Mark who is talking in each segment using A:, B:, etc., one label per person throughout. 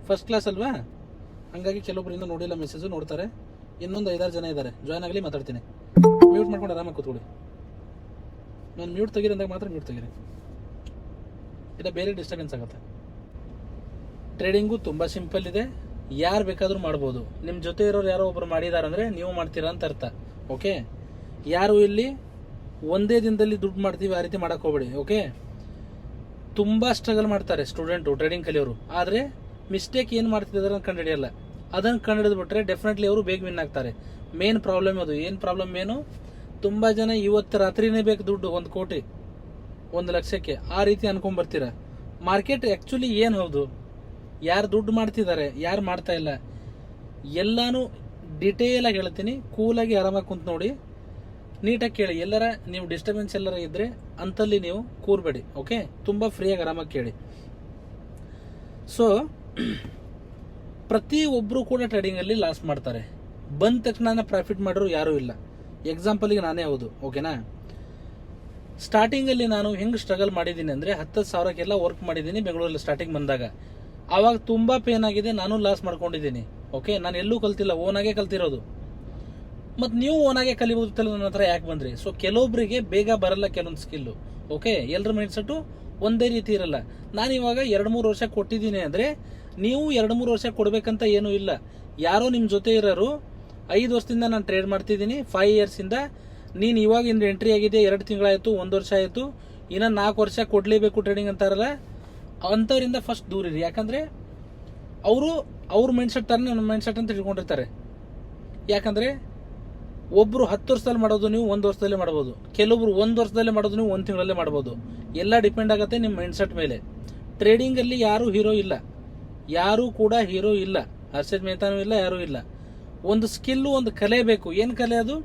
A: First class ಅಲ್ವಾ, ಹಂಗಾಗಿ ಕೆಲವೊಬ್ಬರಿಂದ ನೋಡಿಲ್ಲ ಮೆಸೇಜು, ನೋಡ್ತಾರೆ. ಇನ್ನೊಂದು 5-6 ಜನ ಇದ್ದಾರೆ, ಜಾಯ್ನ್ ಆಗಲಿ, ಮಾತಾಡ್ತೀನಿ. ಮ್ಯೂಟ್ ಮಾಡ್ಕೊಂಡು ಆರಾಮಾಗಿ ಕೂತ್ಕೊಳ್ಳಿ. ನಾನು ಮ್ಯೂಟ್ ತೆಗೀರಂದಾಗ ಮಾತ್ರ ಮ್ಯೂಟ್ ತೆಗೀರಿ, ಇಲ್ಲ ಬೇರೆ ಡಿಸ್ಟರ್ಬೆನ್ಸ್ ಆಗುತ್ತೆ. ಟ್ರೇಡಿಂಗು ತುಂಬ ಸಿಂಪಲ್ ಇದೆ, ಯಾರು ಬೇಕಾದರೂ ಮಾಡ್ಬೋದು. ನಿಮ್ಮ ಜೊತೆ ಇರೋರು ಯಾರೋ ಒಬ್ರು ಮಾಡಿದಾರಂದರೆ ನೀವು ಮಾಡ್ತೀರಾ ಅಂತ ಅರ್ಥ. ಓಕೆ, ಯಾರು ಇಲ್ಲಿ ಒಂದೇ ದಿನದಲ್ಲಿ ದುಡ್ಡು ಮಾಡ್ತೀವಿ ಆ ರೀತಿ ಮಾಡೋಕೆ ಹೋಗ್ಬೇಡಿ. ಓಕೆ, ತುಂಬ ಸ್ಟ್ರಗಲ್ ಮಾಡ್ತಾರೆ ಸ್ಟೂಡೆಂಟು, ಟ್ರೇಡಿಂಗ್ ಕಲಿಯೋರು. ಆದರೆ ಮಿಸ್ಟೇಕ್ ಏನು ಮಾಡ್ತಿದ್ದಾರೆ ಅಂತ ಕಂಡುಹಿಡಿಯಲ್ಲ. ಅದನ್ನು ಕಂಡುಹಿಡಿದ್ಬಿಟ್ರೆ ಡೆಫಿನೆಟ್ಲಿ ಅವರು ಬೇಗ ವಿನ್ ಆಗ್ತಾರೆ. ಮೇನ್ ಪ್ರಾಬ್ಲಮ್ ಅದು. ಏನು ಪ್ರಾಬ್ಲಮ್ ಏನು? ತುಂಬ ಜನ ಇವತ್ತು ರಾತ್ರಿನೇ ಬೇಕು ದುಡ್ಡು, 1 ಕೋಟಿ 1 ಲಕ್ಷಕ್ಕೆ, ಆ ರೀತಿ ಅನ್ಕೊಂಡ್ಬರ್ತೀರ. ಮಾರ್ಕೆಟ್ ಆ್ಯಕ್ಚುಲಿ ಏನು ಹೌದು, ಯಾರು ದುಡ್ಡು ಮಾಡ್ತಿದ್ದಾರೆ, ಯಾರು ಮಾಡ್ತಾ ಇಲ್ಲ, ಎಲ್ಲಾನು ಡಿಟೇಲಾಗಿ ಹೇಳ್ತೀನಿ. ಕೂಲಾಗಿ ಆರಾಮಾಗಿ ಕುಂತು ನೋಡಿ, ನೀಟಾಗಿ ಕೇಳಿ. ಎಲ್ಲರ ನೀವು ಡಿಸ್ಟರ್ಬೆನ್ಸ್ ಎಲ್ಲರ ಇದ್ದರೆ ಅಂತಲ್ಲಿ ನೀವು ಕೂರ್ಬೇಡಿ. ಓಕೆ, ತುಂಬ ಫ್ರೀಯಾಗಿ ಆರಾಮಾಗಿ ಕೇಳಿ. ಸೊ ಪ್ರತಿಯೊಬ್ಬರು ಕೂಡ ಟ್ರೇಡಿಂಗಲ್ಲಿ ಲಾಸ್ ಮಾಡ್ತಾರೆ. ಬಂದ ತಕ್ಷಣ ಪ್ರಾಫಿಟ್ ಮಾಡೋರು ಯಾರೂ ಇಲ್ಲ. ಎಕ್ಸಾಂಪಲ್ಗೆ ನಾನೇ ಹೌದು. ಓಕೆನಾ, ಸ್ಟಾರ್ಟಿಂಗಲ್ಲಿ ನಾನು ಹೆಂಗೆ ಸ್ಟ್ರಗಲ್ ಮಾಡಿದ್ದೀನಿ ಅಂದರೆ 10,000ಕ್ಕೆಲ್ಲ ವರ್ಕ್ ಮಾಡಿದ್ದೀನಿ ಬೆಂಗಳೂರಲ್ಲಿ ಸ್ಟಾರ್ಟಿಂಗ್ ಬಂದಾಗ. ಆವಾಗ ತುಂಬ ಪೇನ್ ಆಗಿದೆ, ನಾನು ಲಾಸ್ ಮಾಡ್ಕೊಂಡಿದ್ದೀನಿ. ಓಕೆ, ನಾನು ಎಲ್ಲೂ ಕಲ್ತಿಲ್ಲ, ಓನಾಗೆ ಕಲ್ತಿರೋದು. ಮತ್ತು ನೀವು ಓನಾಗೆ ಕಲಿಬೋದು ನನ್ನ ಹತ್ರ ಯಾಕೆ ಬಂದ್ರಿ? ಸೊ ಕೆಲವೊಬ್ಬರಿಗೆ ಬೇಗ ಬರಲ್ಲ ಕೆಲವೊಂದು ಸ್ಕಿಲ್ಲು. ಓಕೆ, ಎಲ್ಲರ ಮೈಂಡ್ಸೆಟ್ಟು ಒಂದೇ ರೀತಿ ಇರಲ್ಲ. ನಾನು ಇವಾಗ 2-3 ವರ್ಷ ಕೊಟ್ಟಿದ್ದೀನಿ ಅಂದರೆ ನೀವು 2-3 ವರ್ಷ ಕೊಡಬೇಕಂತ ಏನೂ ಇಲ್ಲ. ಯಾರೋ ನಿಮ್ಮ ಜೊತೆ ಇರೋರು 5 ವರ್ಷದಿಂದ ನಾನು ಟ್ರೇಡ್ ಮಾಡ್ತಿದ್ದೀನಿ, 5 ಇಯರ್ಸಿಂದ, ನೀನು ಇವಾಗ ಇಂದು ಎಂಟ್ರಿ ಆಗಿದೆ, 2 ತಿಂಗಳಾಯಿತು, 1 ವರ್ಷ ಆಯಿತು, ಇನ್ನು 4 ವರ್ಷ ಕೊಡಲೇಬೇಕು ಟ್ರೇಡಿಂಗ್ ಅಂತಾರಲ್ಲ, ಅಂಥವ್ರಿಂದ ಫಸ್ಟ್ ದೂರ ಇರಿ. ಯಾಕಂದರೆ ಅವ್ರ ಮೈಂಡ್ಸೆಟ್ ಥರನೇ ನನ್ನ ಮೈಂಡ್ಸೆಟ್ ಅಂತ ತಿಳ್ಕೊಂಡಿರ್ತಾರೆ. ಯಾಕಂದರೆ ಒಬ್ಬರು 10 ವರ್ಷದಲ್ಲಿ ಮಾಡೋದು ನೀವು 1 ವರ್ಷದಲ್ಲೇ ಮಾಡ್ಬೋದು, ಕೆಲವೊಬ್ರು 1 ವರ್ಷದಲ್ಲೇ ಮಾಡೋದು ನೀವು 1 ತಿಂಗಳಲ್ಲೇ ಮಾಡ್ಬೋದು. ಎಲ್ಲ ಡಿಪೆಂಡ್ ಆಗುತ್ತೆ ನಿಮ್ಮ ಮೈಂಡ್ಸೆಟ್ ಮೇಲೆ. ಟ್ರೇಡಿಂಗಲ್ಲಿ ಯಾರೂ ಹೀರೋ ಇಲ್ಲ, ಯಾರೂ ಕೂಡ ಹೀರೋ ಇಲ್ಲ. ಹರ್ಷದ್ ಮೆಹತಾನೂ ಇಲ್ಲ, ಯಾರೂ ಇಲ್ಲ. ಒಂದು ಸ್ಕಿಲ್ಲು, ಒಂದು ಕಲೆ ಬೇಕು. ಏನು ಕಲೆ ಅದು?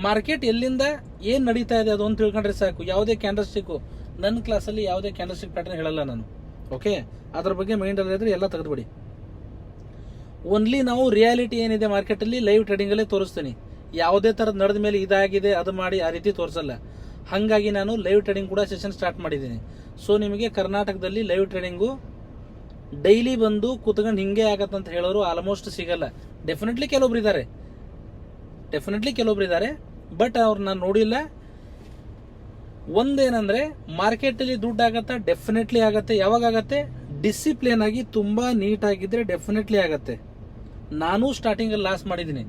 A: ಮಾರ್ಕೆಟ್ ಎಲ್ಲಿಂದ ಏನು ನಡೀತಾ ಇದೆ ಅದು ಒಂದು ತಿಳ್ಕೊಂಡ್ರೆ ಸಾಕು. ಯಾವುದೇ ಕ್ಯಾಂಡಲ್ಸ್ಟಿಕ್ಕು, ನನ್ನ ಕ್ಲಾಸಲ್ಲಿ ಯಾವುದೇ ಕ್ಯಾಂಡಲ್ಸ್ಟಿಕ್ ಪ್ಯಾಟರ್ನ್ ಹೇಳಲ್ಲ ನಾನು. ಓಕೆ, ಅದ್ರ ಬಗ್ಗೆ ಮೈಂಡಲ್ಲಿ ಇದ್ರೆ ಎಲ್ಲ ತೆಗೆದುಬಿಡಿ. ಓನ್ಲಿ ನಾವು ರಿಯಾಲಿಟಿ ಏನಿದೆ ಮಾರ್ಕೆಟಲ್ಲಿ ಲೈವ್ ಟ್ರೇಡಿಂಗಲ್ಲೇ ತೋರಿಸ್ತೀನಿ. ಯಾವುದೇ ಥರದ ನಡೆದ ಮೇಲೆ ಇದಾಗಿದೆ ಅದು ಮಾಡಿ ಆ ರೀತಿ ತೋರಿಸಲ್ಲ. ಹಾಗಾಗಿ ನಾನು ಲೈವ್ ಟ್ರೇಡಿಂಗ್ ಕೂಡ ಸೆಷನ್ ಸ್ಟಾರ್ಟ್ ಮಾಡಿದ್ದೀನಿ. ಸೊ ನಿಮಗೆ ಕರ್ನಾಟಕದಲ್ಲಿ ಲೈವ್ ಟ್ರೇಡಿಂಗು ಡೈಲಿ ಬಂದು ಕೂತ್ಕೊಂಡು ಹಿಂಗೆ ಆಗತ್ತಂತ ಹೇಳೋರು ಆಲ್ಮೋಸ್ಟ್ ಸಿಗಲ್ಲ. ಡೆಫಿನೆಟ್ಲಿ ಕೆಲವೊಬ್ರು ಇದ್ದಾರೆ, ಬಟ್ ಅವ್ರು ನಾನು ನೋಡಿಲ್ಲ. ಒಂದೇನಂದ್ರೆ ಮಾರ್ಕೆಟಲ್ಲಿ ದುಡ್ಡು ಆಗತ್ತಾ? ಡೆಫಿನೆಟ್ಲಿ ಆಗತ್ತೆ. ಯಾವಾಗ ಆಗತ್ತೆ? ಡಿಸಿಪ್ಲಿನ್ ಆಗಿ ತುಂಬಾ ನೀಟ್ ಆಗಿದ್ರೆ ಡೆಫಿನೆಟ್ಲಿ ಆಗತ್ತೆ. ನಾನು ಸ್ಟಾರ್ಟಿಂಗಲ್ಲಿ ಲಾಸ್ ಮಾಡಿದ್ದೀನಿ,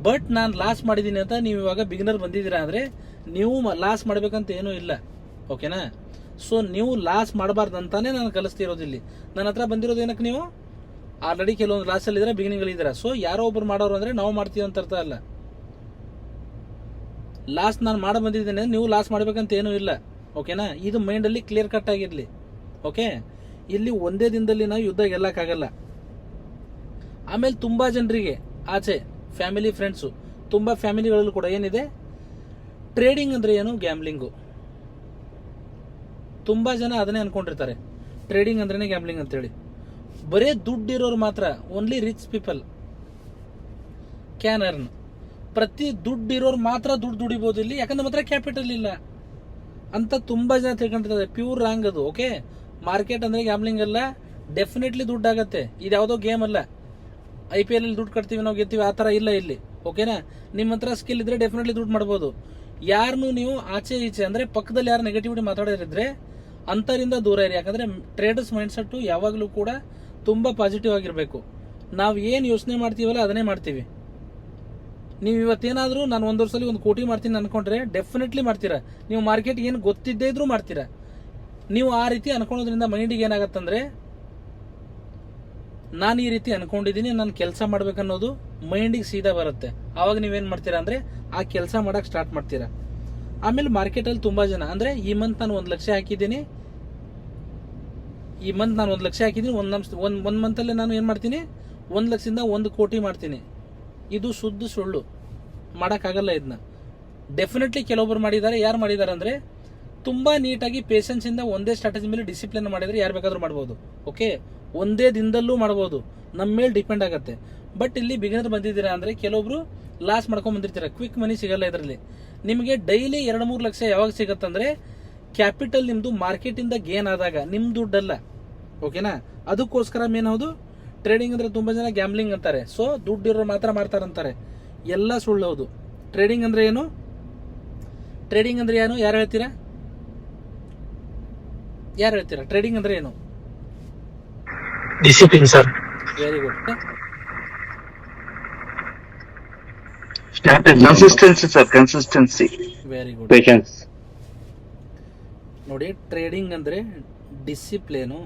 A: ಬಟ್ ನಾನು ಲಾಸ್ ಮಾಡಿದ್ದೀನಿ ಅಂತ ನೀವು ಇವಾಗ ಬಿಗಿನರ್ ಬಂದಿದ್ದೀರಾ ಅಂದರೆ ನೀವು ಲಾಸ್ ಮಾಡಬೇಕಂತ ಏನೂ ಇಲ್ಲ. ಓಕೆನಾ? ಸೊ ನೀವು ಲಾಸ್ ಮಾಡಬಾರ್ದಂತಾನೆ ನಾನು ಕಲಿಸ್ತಿರೋದಿಲ್ಲಿ. ನನ್ನ ಹತ್ರ ಬಂದಿರೋದು ಏನಕ್ಕೆ? ನೀವು ಆಲ್ರೆಡಿ ಕೆಲವೊಂದು ಲಾಸಲ್ಲಿದ್ದೀರಾ, ಬಿಗಿನಿಂಗ್ಗಳಿದ್ದೀರಾ. ಸೊ ಯಾರೋ ಒಬ್ರು ಮಾಡೋರು ಅಂದರೆ ನಾವು ಮಾಡ್ತೀವಿ ಅಂತ ಅರ್ಥ ಅಲ್ಲ. ಲಾಸ್ ನಾನು ಮಾಡಿ ಬಂದಿದ್ದೇನೆ, ನೀವು ಲಾಸ್ ಮಾಡಬೇಕಂತ ಏನೂ ಇಲ್ಲ. ಓಕೆನಾ? ಇದು ಮೈಂಡಲ್ಲಿ ಕ್ಲಿಯರ್ ಕಟ್ ಆಗಿರಲಿ. ಓಕೆ, ಇಲ್ಲಿ ಒಂದೇ ದಿನದಲ್ಲಿ ನಾವು ಯುದ್ಧ ಗೆಲ್ಲಕ್ಕಾಗಲ್ಲ. ಆಮೇಲೆ ತುಂಬ ಜನರಿಗೆ ಆಚೆ ಫ್ಯಾಮಿಲಿ, ಫ್ರೆಂಡ್ಸು, ತುಂಬ ಫ್ಯಾಮಿಲಿಗಳಲ್ಲೂ ಕೂಡ ಏನಿದೆ, ಟ್ರೇಡಿಂಗ್ ಅಂದರೆ ಏನು? ಗ್ಯಾಮ್ಲಿಂಗು. ತುಂಬ ಜನ ಅದನ್ನೇ ಅನ್ಕೊಂಡಿರ್ತಾರೆ, ಟ್ರೇಡಿಂಗ್ ಅಂದ್ರೇನೆ ಗ್ಯಾಮ್ಲಿಂಗ್ ಅಂತೇಳಿ. ಬರೇ ದುಡ್ಡಿರೋರು ಮಾತ್ರ, only rich people can earn. ಪ್ರತಿ ದುಡ್ಡಿರೋರು ಮಾತ್ರ ದುಡ್ಡು ದುಡಿಬೋದು ಇಲ್ಲಿ, ಯಾಕಂದ್ರೆ ಮಾತ್ರ ಕ್ಯಾಪಿಟಲ್ ಇಲ್ಲ ಅಂತ ತುಂಬ ಜನ ತಿಳ್ಕೊಂಡಿರ್ತಾರೆ. ಪ್ಯೂರ್ ರಾಂಗ್ ಅದು. ಓಕೆ, ಮಾರ್ಕೆಟ್ ಅಂದರೆ ಗ್ಯಾಮ್ಲಿಂಗ್ ಅಲ್ಲ, ಡೆಫಿನೆಟ್ಲಿ ದುಡ್ಡು ಆಗತ್ತೆ. ಇದು ಯಾವುದೋ ಗೇಮ್ ಅಲ್ಲ, IPL ಅಲ್ಲಿ ದುಡ್ಡು ಕಟ್ತೀವಿ ನಾವು ಗೆತ್ತೀವಿ ಆ ಥರ ಇಲ್ಲ ಇಲ್ಲಿ. ಓಕೆನಾ? ನಿಮ್ಮ ಹತ್ರ ಸ್ಕಿಲ್ ಇದ್ರೆ ಡೆಫಿನೆಟ್ಲಿ ದುಡ್ಡು ಮಾಡ್ಬೋದು. ಯಾರನ್ನೂ ನೀವು ಆಚೆ ಈಚೆ ಅಂದರೆ ಪಕ್ಕದಲ್ಲಿ ಯಾರು ನೆಗೆಟಿವಿಟಿ ಮಾತಾಡೋರಿದ್ರೆ ಅಂಥರಿಂದ ದೂರ ಇರಿ. ಯಾಕಂದರೆ ಟ್ರೇಡರ್ಸ್ ಮೈಂಡ್ಸೆಟ್ಟು ಯಾವಾಗಲೂ ಕೂಡ ತುಂಬ ಪಾಸಿಟಿವ್ ಆಗಿರಬೇಕು. ನಾವು ಏನು ಯೋಚನೆ ಮಾಡ್ತೀವಲ್ಲ ಅದನ್ನೇ ಮಾಡ್ತೀವಿ. ನೀವು ಇವತ್ತೇನಾದರೂ ನಾನು 1 ವರ್ಷದಲ್ಲಿ 1 ಕೋಟಿ ಮಾಡ್ತೀನಿ ಅನ್ಕೊಂಡ್ರೆ ಡೆಫಿನೆಟ್ಲಿ ಮಾಡ್ತೀರಾ. ನೀವು ಮಾರ್ಕೆಟ್ ಏನು ಗೊತ್ತಿದ್ದೇ ಇದ್ರೂ ಮಾಡ್ತೀರಾ. ನೀವು ಆ ರೀತಿ ಅನ್ಕೊಳ್ಳೋದ್ರಿಂದ ಮೈಂಡಿಗೆ ಏನಾಗತ್ತಂದ್ರೆ, ನಾನು ಈ ರೀತಿ ಅನ್ಕೊಂಡಿದ್ದೀನಿ, ನಾನು ಕೆಲಸ ಮಾಡ್ಬೇಕನ್ನೋದು ಮೈಂಡಿಗೆ ಸೀದಾ ಬರುತ್ತೆ. ಆವಾಗ ನೀವೇನು ಮಾಡ್ತೀರಾ ಅಂದರೆ ಆ ಕೆಲಸ ಮಾಡೋಕೆ ಸ್ಟಾರ್ಟ್ ಮಾಡ್ತೀರಾ. ಆಮೇಲೆ ಮಾರ್ಕೆಟಲ್ಲಿ ತುಂಬ ಜನ ಅಂದರೆ ಈ ಮಂತ್ ನಾನು 1 ಲಕ್ಷ ಹಾಕಿದ್ದೀನಿ, ಒಂದು ಮಂತಲ್ಲೇ ನಾನು ಏನು ಮಾಡ್ತೀನಿ, 1 ಲಕ್ಷದಿಂದ 1 ಕೋಟಿ ಮಾಡ್ತೀನಿ. ಇದು ಶುದ್ಧ ಸುಳ್ಳು. ಮಾಡೋಕ್ಕಾಗಲ್ಲ ಇದನ್ನ. ಡೆಫಿನೆಟ್ಲಿ ಕೆಲವೊಬ್ಬರು ಮಾಡಿದ್ದಾರೆ. ಯಾರು ಮಾಡಿದ್ದಾರೆ ಅಂದರೆ ತುಂಬ ನೀಟಾಗಿ ಪೇಷನ್ಸಿಂದ ಒಂದೇ ಸ್ಟ್ರಾಟಜಿ ಮೇಲೆ ಡಿಸಿಪ್ಲಿನ್ ಮಾಡಿದರೆ ಯಾರು ಬೇಕಾದರೂ ಮಾಡ್ಬೋದು. ಓಕೆ, ಒಂದೇ ದಿನದಲ್ಲೂ ಮಾಡ್ಬೋದು, ನಮ್ಮ ಮೇಲೆ ಡಿಪೆಂಡ್ ಆಗುತ್ತೆ. ಬಟ್ ಇಲ್ಲಿ ಬಿಗಿನರ್ ಬಂದಿದ್ದೀರಾ ಅಂದರೆ ಕೆಲವೊಬ್ರು ಲಾಸ್ ಮಾಡ್ಕೊಂಡು ಬಂದಿರ್ತೀರ, ಕ್ವಿಕ್ ಮನಿ ಸಿಗಲ್ಲ ಇದರಲ್ಲಿ. ನಿಮಗೆ ಡೈಲಿ 2-3 ಲಕ್ಷ ಯಾವಾಗ ಸಿಗತ್ತಂದ್ರೆ ಕ್ಯಾಪಿಟಲ್ ನಿಮ್ಮದು ಮಾರ್ಕೆಟಿಂದ ಗೇನ್ ಆದಾಗ, ನಿಮ್ಮ ದುಡ್ಡಲ್ಲ. ಓಕೆನಾ? ಅದಕ್ಕೋಸ್ಕರ ಮೇನ್ ಹೌದು ಟ್ರೇಡಿಂಗ್ ಅಂದ್ರೆ ತುಂಬಾ ಜನ ಗ್ಯಾಮ್ಲಿಂಗ್ ಅಂತಾರೆ. ಸೊ ದುಡ್ಡಿರೋರು ಮಾತ್ರ ಮಾಡ್ತಾರಂತಾರೆ, ಎಲ್ಲ ಸುಳ್ಳು. ಹೌದು. ಟ್ರೇಡಿಂಗ್ ಅಂದ್ರೆ ಏನು? ಟ್ರೇಡಿಂಗ್ ಅಂದ್ರೆ ಏನು? ಯಾರು ಹೇಳ್ತೀರಾ? ಟ್ರೇಡಿಂಗ್ ಅಂದ್ರೆ ಏನು?
B: Discipline sir.
A: Very good.
B: Consistency sir, consistency.
A: Very good.
B: Patience.
A: ನೋಡಿ, ಟ್ರೇಡಿಂಗ್ ಅಂದ್ರೆ ಡಿಸಿಪ್ಲಿನು,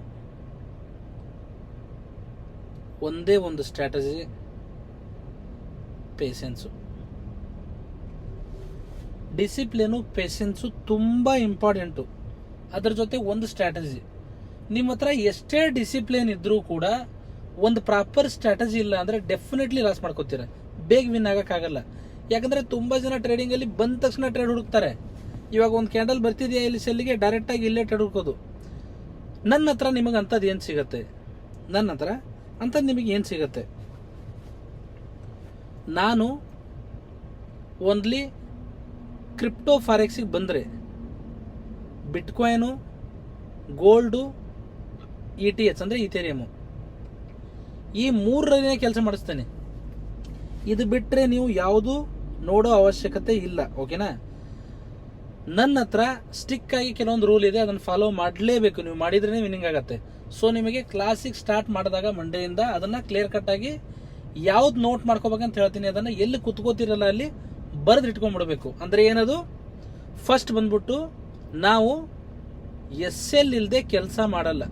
A: ಒಂದೇ ಒಂದು ಸ್ಟ್ರಾಟಜಿ, ಪೇಷನ್ಸು. ಡಿಸಿಪ್ಲಿನು, ಪೇಷನ್ಸು ತುಂಬಾ ಇಂಪಾರ್ಟೆಂಟು. ಅದರ ಜೊತೆ ಒಂದು ಸ್ಟ್ರಾಟಜಿ. ನಿಮ್ಮ ಹತ್ರ ಎಷ್ಟೇ ಡಿಸಿಪ್ಲಿನ್ ಇದ್ರೂ ಕೂಡ ಒಂದು ಪ್ರಾಪರ್ ಸ್ಟ್ರಾಟಜಿ ಇಲ್ಲ ಅಂದ್ರೆ ಡೆಫಿನೆಟ್ಲಿ ಲಾಸ್ ಮಾಡ್ಕೋತೀರ, ಬೇಗ ವಿನ್ ಆಗಕ್ಕಾಗಲ್ಲ. ಯಾಕಂದ್ರೆ ತುಂಬಾ ಜನ ಟ್ರೇಡಿಂಗ್ ಅಲ್ಲಿ ಬಂದ ತಕ್ಷಣ ಟ್ರೇಡ್ ಹುಡುಕ್ತಾರೆ. ಇವಾಗ ಒಂದು ಕ್ಯಾಂಡಲ್ ಬರ್ತಿದೆಯಾ ಇಲ್ಲಿ ಸೆಲ್ಲಿಗೆ, ಡೈರೆಕ್ಟ್ ಆಗಿ ಇಲ್ಲೇ ಟ್ರೇಡ್ ಹುಡುಕೋದು. ನನ್ನ ಹತ್ರ ನಿಮಗೆ ಅಂಥದ್ದು ಏನು ಸಿಗತ್ತೆ? ನನ್ನ ಹತ್ರ ಅಂಥದ್ದು ನಿಮಗೆ ಏನು ಸಿಗತ್ತೆ? ನಾನು ಓನ್ಲಿ ಕ್ರಿಪ್ಟೋ ಫಾರೆಕ್ಸಿಗೆ ಬಂದರೆ ಬಿಟ್ಕಾಯಿನು, ಗೋಲ್ಡು, ETH ಅಂದರೆ ಇಥೇರಿಯಮು, ಈ ಮೂರರಲ್ಲೇ ಕೆಲಸ ಮಾಡಿಸ್ತೇನೆ. ಇದು ಬಿಟ್ಟರೆ ನೀವು ಯಾವುದು ನೋಡೋ ಅವಶ್ಯಕತೆ ಇಲ್ಲ. ಓಕೆನಾ? ನನ್ನ ಹತ್ರ ಸ್ಟಿಕ್ ಆಗಿ ಕೆಲವೊಂದು ರೂಲ್ ಇದೆ, ಅದನ್ನು ಫಾಲೋ ಮಾಡಲೇಬೇಕು. ನೀವು ಮಾಡಿದ್ರೇ ವಿನ್ನಿಂಗ್ ಆಗುತ್ತೆ. ಸೊ ನಿಮಗೆ ಕ್ಲಾಸಿಗೆ ಸ್ಟಾರ್ಟ್ ಮಾಡಿದಾಗ ಮಂಡೆಯಿಂದ ಅದನ್ನು ಕ್ಲಿಯರ್ ಕಟ್ ಆಗಿ ಯಾವ್ದು ನೋಟ್ ಮಾಡ್ಕೋಬೇಕಂತ ಹೇಳ್ತೀನಿ. ಅದನ್ನು ಎಲ್ಲಿ ಕುತ್ಕೋತಿರಲ್ಲ ಅಲ್ಲಿ ಬರೆದು ಇಟ್ಕೊಂಡ್ಬಿಡ್ಬೇಕು. ಅಂದರೆ ಏನದು? ಫಸ್ಟ್ ಬಂದ್ಬಿಟ್ಟು ನಾವು SL ಇಲ್ಲದೆ ಕೆಲಸ ಮಾಡಲ್ಲ.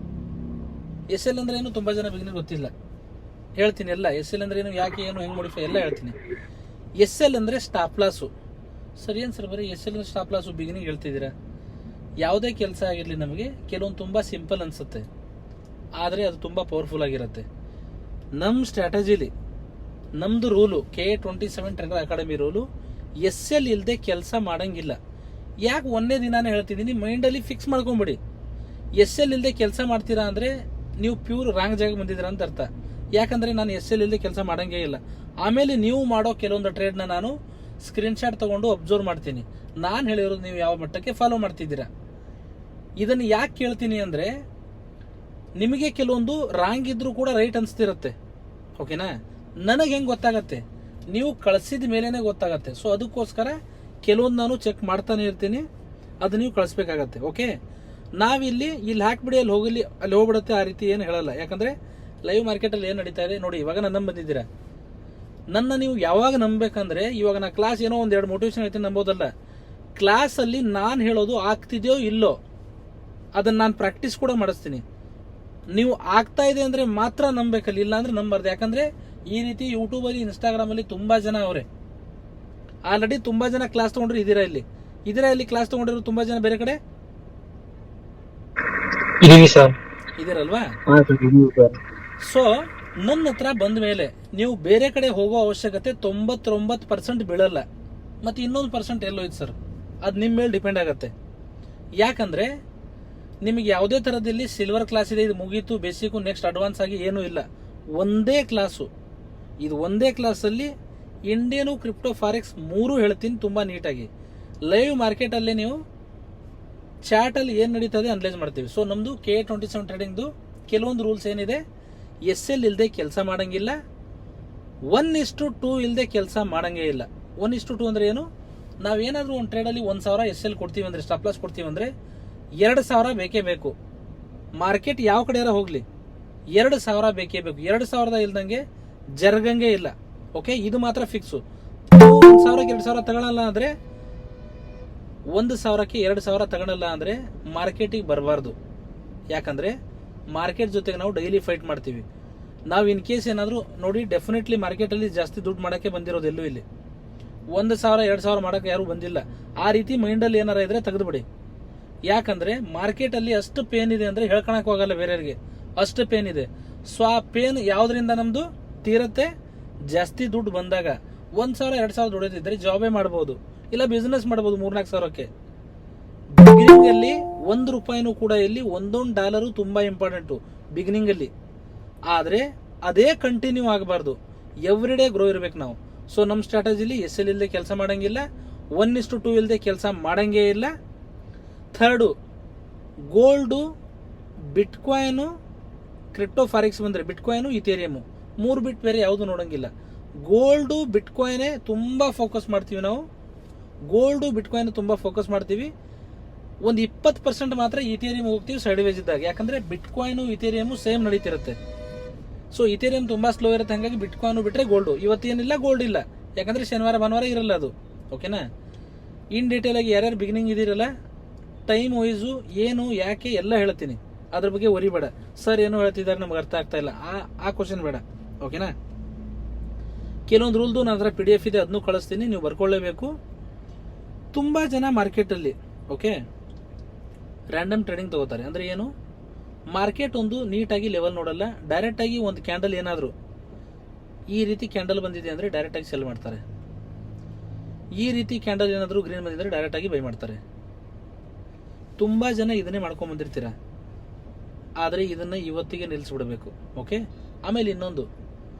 A: SL ಅಂದ್ರೆ ಏನು ತುಂಬ ಜನ ಬಿಗಿನರ್ ಗೊತ್ತಿಲ್ಲ, ಹೇಳ್ತೀನಿ ಎಲ್ಲ. SL ಅಂದ್ರೆ ಏನು, ಯಾಕೆ, ಏನು, ಹೆಂಗೆ ಮಾಡಿಫೈ ಎಲ್ಲ ಹೇಳ್ತೀನಿ. SL ಅಂದರೆ ಸ್ಟಾಪ್ ಲಾಸು. ಸರಿ ಏನು ಸರ್ ಬರೀ SL ಅಂದ್ರೆ ಸ್ಟಾಪ್ ಲಾಸು ಬಿಗಿನಿಂಗ್ ಹೇಳ್ತಿದ್ದೀರಾ? ಯಾವುದೇ ಕೆಲಸ ಆಗಿರಲಿ ನಮಗೆ ಕೆಲವೊಂದು ತುಂಬ ಸಿಂಪಲ್ ಅನಿಸುತ್ತೆ, ಆದರೆ ಅದು ತುಂಬ ಪವರ್ಫುಲ್ ಆಗಿರುತ್ತೆ. ನಮ್ಮ ಸ್ಟ್ರಾಟಜಿಲಿ ನಮ್ಮದು rule K27 trader academy rule, SL ಇಲ್ಲದೆ ಕೆಲಸ ಮಾಡೋಂಗಿಲ್ಲ. ಯಾಕೆ ಒಂದೇ ದಿನಾನೇ ಹೇಳ್ತಿದ್ದೀನಿ, ಮೈಂಡಲ್ಲಿ ಫಿಕ್ಸ್ ಮಾಡ್ಕೊಂಬಿಡಿ. SL ಇಲ್ಲದೆ ಕೆಲಸ ಮಾಡ್ತೀರಾ ಅಂದರೆ ನೀವು ಪ್ಯೂರ್ ರಾಂಗ್ ಜಾಗ ಬಂದಿದ್ದೀರಾ ಅಂತ ಅರ್ಥ. ಯಾಕಂದರೆ ನಾನು SL ಇಲ್ಲದೆ ಕೆಲಸ ಮಾಡೋಂಗೇ ಇಲ್ಲ. ಆಮೇಲೆ ನೀವು ಮಾಡೋ ಕೆಲವೊಂದು ಟ್ರೇಡ್ನ ನಾನು ಸ್ಕ್ರೀನ್ಶಾಟ್ ತೊಗೊಂಡು ಅಬ್ಸರ್ವ್ ಮಾಡ್ತೀನಿ. ನಾನು ಹೇಳಿರೋದು ನೀವು ಯಾವ ಮಟ್ಟಕ್ಕೆ ಫಾಲೋ ಮಾಡ್ತಿದ್ದೀರಾ. ಇದನ್ನು ಯಾಕೆ ಕೇಳ್ತೀನಿ ಅಂದರೆ, ನಿಮಗೆ ಕೆಲವೊಂದು ರಾಂಗ್ ಇದ್ರೂ ಕೂಡ ರೈಟ್ ಅನಿಸ್ತಿರುತ್ತೆ. ಓಕೆನಾ? ನನಗೆ ಹೆಂಗೆ ಗೊತ್ತಾಗತ್ತೆ? ನೀವು ಕಳಿಸಿದ ಮೇಲೇ ಗೊತ್ತಾಗತ್ತೆ. ಸೊ ಅದಕ್ಕೋಸ್ಕರ ಕೆಲವೊಂದು ನಾನು ಚೆಕ್ ಮಾಡ್ತಾನೆ ಇರ್ತೀನಿ, ಅದು ನೀವು ಕಳಿಸ್ಬೇಕಾಗತ್ತೆ. ಓಕೆ? ನಾವಿಲ್ಲಿ ಹಾಕ್ಬಿಡಿ, ಅಲ್ಲಿ ಹೋಗ್ಬಿಡುತ್ತೆ, ಆ ರೀತಿ ಏನು ಹೇಳಲ್ಲ. ಯಾಕಂದರೆ ಲೈವ್ ಮಾರ್ಕೆಟಲ್ಲಿ ಏನು ನಡೀತಾ ಇದೆ ನೋಡಿ. ಇವಾಗ ನನ್ನ ಬಂದಿದ್ದೀರಾ, ನನ್ನ ನೀವು ಯಾವಾಗ ನಂಬಬೇಕಂದ್ರೆ, ಇವಾಗ ನಾ ಕ್ಲಾಸ್ ಏನೋ ಒಂದೆರಡು ಮೋಟಿವೇಶನ್ ಹೇಳ್ತೀನಿ ನಂಬೋದಲ್ಲ. ಕ್ಲಾಸಲ್ಲಿ ನಾನು ಹೇಳೋದು ಆಗ್ತಿದೆಯೋ ಇಲ್ಲೋ ಅದನ್ನು ನಾನು ಪ್ರಾಕ್ಟೀಸ್ ಕೂಡ ಮಾಡಿಸ್ತೀನಿ. ನೀವು ಆಗ್ತಾ ಇದೆ ಅಂದರೆ ಮಾತ್ರ ನಂಬಬೇಕಲ್ಲ, ಇಲ್ಲ ಅಂದರೆ ನಂಬಾರ್ದು. ಯಾಕಂದರೆ ಈ ರೀತಿ ಯೂಟ್ಯೂಬಲ್ಲಿ, ಇನ್ಸ್ಟಾಗ್ರಾಮಲ್ಲಿ ತುಂಬ ಜನ ಅವರೇ ಆಲ್ರೆಡಿ ತುಂಬ ಜನ ಕ್ಲಾಸ್ ತೊಗೊಂಡ್ರು. ಇದೀರಾ ಇಲ್ಲಿ ಕ್ಲಾಸ್ ತೊಗೊಂಡಿರೋ ತುಂಬ ಜನ ಬೇರೆ ಕಡೆ ಇದೀರಲ್ವಾ? ಸೊ ನನ್ನ ಹತ್ರ ಬಂದ ಮೇಲೆ ನೀವು ಬೇರೆ ಕಡೆ ಹೋಗೋ ಅವಶ್ಯಕತೆ 99% ಬೀಳಲ್ಲ. ಮತ್ತು ಇನ್ನೊಂದು % ಎಲ್ಲೋಯ್ತು ಸರ್, ಅದು ನಿಮ್ಮ ಮೇಲೆ ಡಿಪೆಂಡ್ ಆಗುತ್ತೆ. ಯಾಕಂದರೆ ನಿಮಗೆ ಯಾವುದೇ ಥರದಲ್ಲಿ ಸಿಲ್ವರ್ ಕ್ಲಾಸ್ ಇದೆ, ಇದು ಮುಗೀತು, ಬೇಸಿಕ್ಕು, ನೆಕ್ಸ್ಟ್ ಅಡ್ವಾನ್ಸ್ ಆಗಿ ಏನೂ ಇಲ್ಲ. ಒಂದೇ ಕ್ಲಾಸು, ಇದು ಒಂದೇ ಕ್ಲಾಸಲ್ಲಿ ಇಂಡಿಯನು, ಕ್ರಿಪ್ಟೋ, ಫಾರೆಕ್ಸ್ ಮೂರೂ ಹೇಳ್ತೀನಿ ತುಂಬ ನೀಟಾಗಿ. ಲೈವ್ ಮಾರ್ಕೆಟಲ್ಲೇ ನೀವು ಚಾಟಲ್ಲಿ ಏನು ನಡೀತದೆ ಅನಲೈಸ್ ಮಾಡ್ತೀವಿ. ಸೊ ನಮ್ಮದು K27 ಟ್ರೇಡಿಂಗ್ದು ಕೆಲವೊಂದು ರೂಲ್ಸ್ ಏನಿದೆ, SL ಇಲ್ಲದೆ ಕೆಲಸ ಮಾಡೋಂಗಿಲ್ಲ, 1:2 ಇಲ್ಲದೆ ಕೆಲಸ ಮಾಡೋಂಗೇ ಇಲ್ಲ. 1:2 ಅಂದರೆ ಏನು? ನಾವೇನಾದರೂ ಒಂದು ಟ್ರೇಡಲ್ಲಿ 1,000 SL ಕೊಡ್ತೀವಿ ಅಂದರೆ, ಸ್ಟಾಪ್ ಲಾಸ್ ಕೊಡ್ತೀವಿ ಅಂದರೆ 2,000 ಬೇಕೇ ಬೇಕು. ಮಾರ್ಕೆಟ್ ಯಾವ ಕಡೆಯಾರ ಹೋಗಲಿ 2,000 ಬೇಕೇ ಬೇಕು. 2,000 ಇಲ್ದಂಗೆ ಜರ್ಗಂಗೆ ಇಲ್ಲ. ಓಕೆ? ಇದು ಮಾತ್ರ ಫಿಕ್ಸು. 1,000ಕ್ಕೆ 2,000 ತಗೊಳ್ಳಲ್ಲ ಅಂದರೆ, 1,000ಕ್ಕೆ 2,000 ತಗೊಳ್ಳಲ್ಲ ಅಂದರೆ ಮಾರ್ಕೆಟಿಗೆ ಬರಬಾರ್ದು. ಯಾಕಂದರೆ ಮಾರ್ಕೆಟ್ ಜೊತೆಗೆ ನಾವು ಡೈಲಿ ಫೈಟ್ ಮಾಡ್ತೀವಿ. ನಾವು ಇನ್ ಕೇಸ್ ಏನಾದರೂ ನೋಡಿ, ಡೆಫಿನೆಟ್ಲಿ ಮಾರ್ಕೆಟಲ್ಲಿ ಜಾಸ್ತಿ ದುಡ್ಡು ಮಾಡೋಕ್ಕೆ ಬಂದಿರೋದು ಎಲ್ಲೂ ಇಲ್ಲಿ 1,000 2,000 ಮಾಡೋಕ್ಕೆ ಯಾರೂ ಬಂದಿಲ್ಲ. ಆ ರೀತಿ ಮೈಂಡಲ್ಲಿ ಏನಾರ ಇದ್ರೆ ತೆಗೆದುಬಿಡಿ. ಯಾಕಂದರೆ ಮಾರ್ಕೆಟಲ್ಲಿ ಅಷ್ಟು ಪೇನ್ ಇದೆ ಅಂದರೆ ಹೇಳ್ಕೊಳಕ್ಕೆ ಹೋಗಲ್ಲ ಬೇರೆಯವ್ರಿಗೆ, ಅಷ್ಟು ಪೇನ್ ಇದೆ. ಸೊ ಆ ಪೇನ್ ಯಾವುದರಿಂದ ನಮ್ಮದು ತೀರತ್ತೆ? ಜಾಸ್ತಿ ದುಡ್ಡು ಬಂದಾಗ. 1,000 2,000 ದುಡಿದಿದ್ರೆ ಜಾಬೇ ಮಾಡ್ಬೋದು, ಇಲ್ಲ ಬಿಸ್ನೆಸ್ ಮಾಡ್ಬೋದು 3-4,000ಕ್ಕೆ. ಬಿಗಿನಿಂಗಲ್ಲಿ ₹1 ಕೂಡ ಇಲ್ಲಿ $1 ತುಂಬ ಇಂಪಾರ್ಟೆಂಟು ಬಿಗಿನಿಂಗಲ್ಲಿ. ಆದರೆ ಅದೇ ಕಂಟಿನ್ಯೂ ಆಗಬಾರ್ದು, ಎವ್ರಿ ಡೇ ಗ್ರೋ ಇರಬೇಕು ನಾವು. ಸೊ ನಮ್ಮ ಸ್ಟ್ರಾಟಜಿಲಿ SL ಇಲ್ಲದೆ ಕೆಲಸ ಮಾಡೋಂಗಿಲ್ಲ, 1:2 ಇಲ್ಲದೆ ಕೆಲಸ ಮಾಡೋಂಗೇ ಇಲ್ಲ. Third, gold, bitcoin, crypto forex ಬಂದರೆ ಬಿಟ್ಕಾಯಿನು ಇಥೇರಿಯಮು 3 ಬಿಟ್ಟು ಬೇರೆ ಯಾವುದು ನೋಡೋಂಗಿಲ್ಲ. ಗೋಲ್ಡು ಬಿಟ್ಕಾಯಿನೇ ತುಂಬ ಫೋಕಸ್ ಮಾಡ್ತೀವಿ ನಾವು. ಗೋಲ್ಡು ಬಿಟ್ಕಾಯಿನ್ ತುಂಬ ಫೋಕಸ್ ಮಾಡ್ತೀವಿ. ಒಂದು 20% ಮಾತ್ರ ಇಥೇರಿಯಂ ಹೋಗ್ತೀವಿ ಸೈಡ್ ವೇಜ್ ಇದ್ದಾಗ. ಯಾಕಂದರೆ ಬಿಟ್ಕಾಯಿನು ಇಥೇರಿಯಮು ಸೇಮ್ ನಡೀತಿರುತ್ತೆ. ಸೊ ಇಥೇರಿಯಂ ತುಂಬ ಸ್ಲೋ ಇರುತ್ತೆ, ಹಾಗಾಗಿ ಬಿಟ್ಕಾಯಿನು ಬಿಟ್ಟರೆ ಗೋಲ್ಡು. ಇವತ್ತೇನಿಲ್ಲ ಗೋಲ್ಡ್ ಇಲ್ಲ, ಯಾಕಂದರೆ ಶನಿವಾರ ಭಾನುವಾರ ಇರಲ್ಲ ಅದು. ಓಕೆನಾ? ಇನ್ ಡೀಟೇಲ್ ಆಗಿ ಯಾರ್ಯಾರು ಬಿಗಿನಿಂಗ್ ಇದ್ದೀರಲ್ಲ, ಟೈಮ್ ವೈಸು ಏನು ಯಾಕೆ ಎಲ್ಲ ಹೇಳ್ತೀನಿ. ಅದ್ರ ಬಗ್ಗೆ ಒರಿಬೇಡ. ಸರ್ ಏನು ಹೇಳ್ತಿದ್ದಾರೆ ನಮ್ಗೆ ಅರ್ಥ ಆಗ್ತಾ ಇಲ್ಲ, ಆ ಕ್ವಶನ್ ಬೇಡ. ಓಕೆನಾ? ಕೆಲವೊಂದು ರೂಲ್ದು ನನ್ನ ಹತ್ರ PDF ಇದೆ, ಅದನ್ನು ಕಳಿಸ್ತೀನಿ, ನೀವು ಬರ್ಕೊಳ್ಳೇಬೇಕು. ತುಂಬ ಜನ ಮಾರ್ಕೆಟಲ್ಲಿ ಓಕೆ ರ್ಯಾಂಡಮ್ ಟ್ರೇಡಿಂಗ್ ತಗೋತಾರೆ. ಅಂದರೆ ಏನು? ಮಾರ್ಕೆಟ್ ಒಂದು ನೀಟಾಗಿ ಲೆವೆಲ್ ನೋಡಲ್ಲ, ಡೈರೆಕ್ಟಾಗಿ ಒಂದು ಕ್ಯಾಂಡಲ್ ಏನಾದರೂ ಈ ರೀತಿ ಕ್ಯಾಂಡಲ್ ಬಂದಿದೆ ಅಂದರೆ ಡೈರೆಕ್ಟಾಗಿ ಸೆಲ್ ಮಾಡ್ತಾರೆ. ಈ ರೀತಿ ಕ್ಯಾಂಡಲ್ ಏನಾದರೂ ಗ್ರೀನ್ ಬಂದಿದ್ರೆ ಡೈರೆಕ್ಟಾಗಿ ಬೈ ಮಾಡ್ತಾರೆ. ತುಂಬ ಜನ ಇದನ್ನೇ ಮಾಡ್ಕೊಂಡು ಬಂದಿರ್ತೀರ, ಆದರೆ ಇದನ್ನು ಇವತ್ತಿಗೆ ನಿಲ್ಲಿಸ್ಬಿಡಬೇಕು. ಓಕೆ? ಆಮೇಲೆ ಇನ್ನೊಂದು,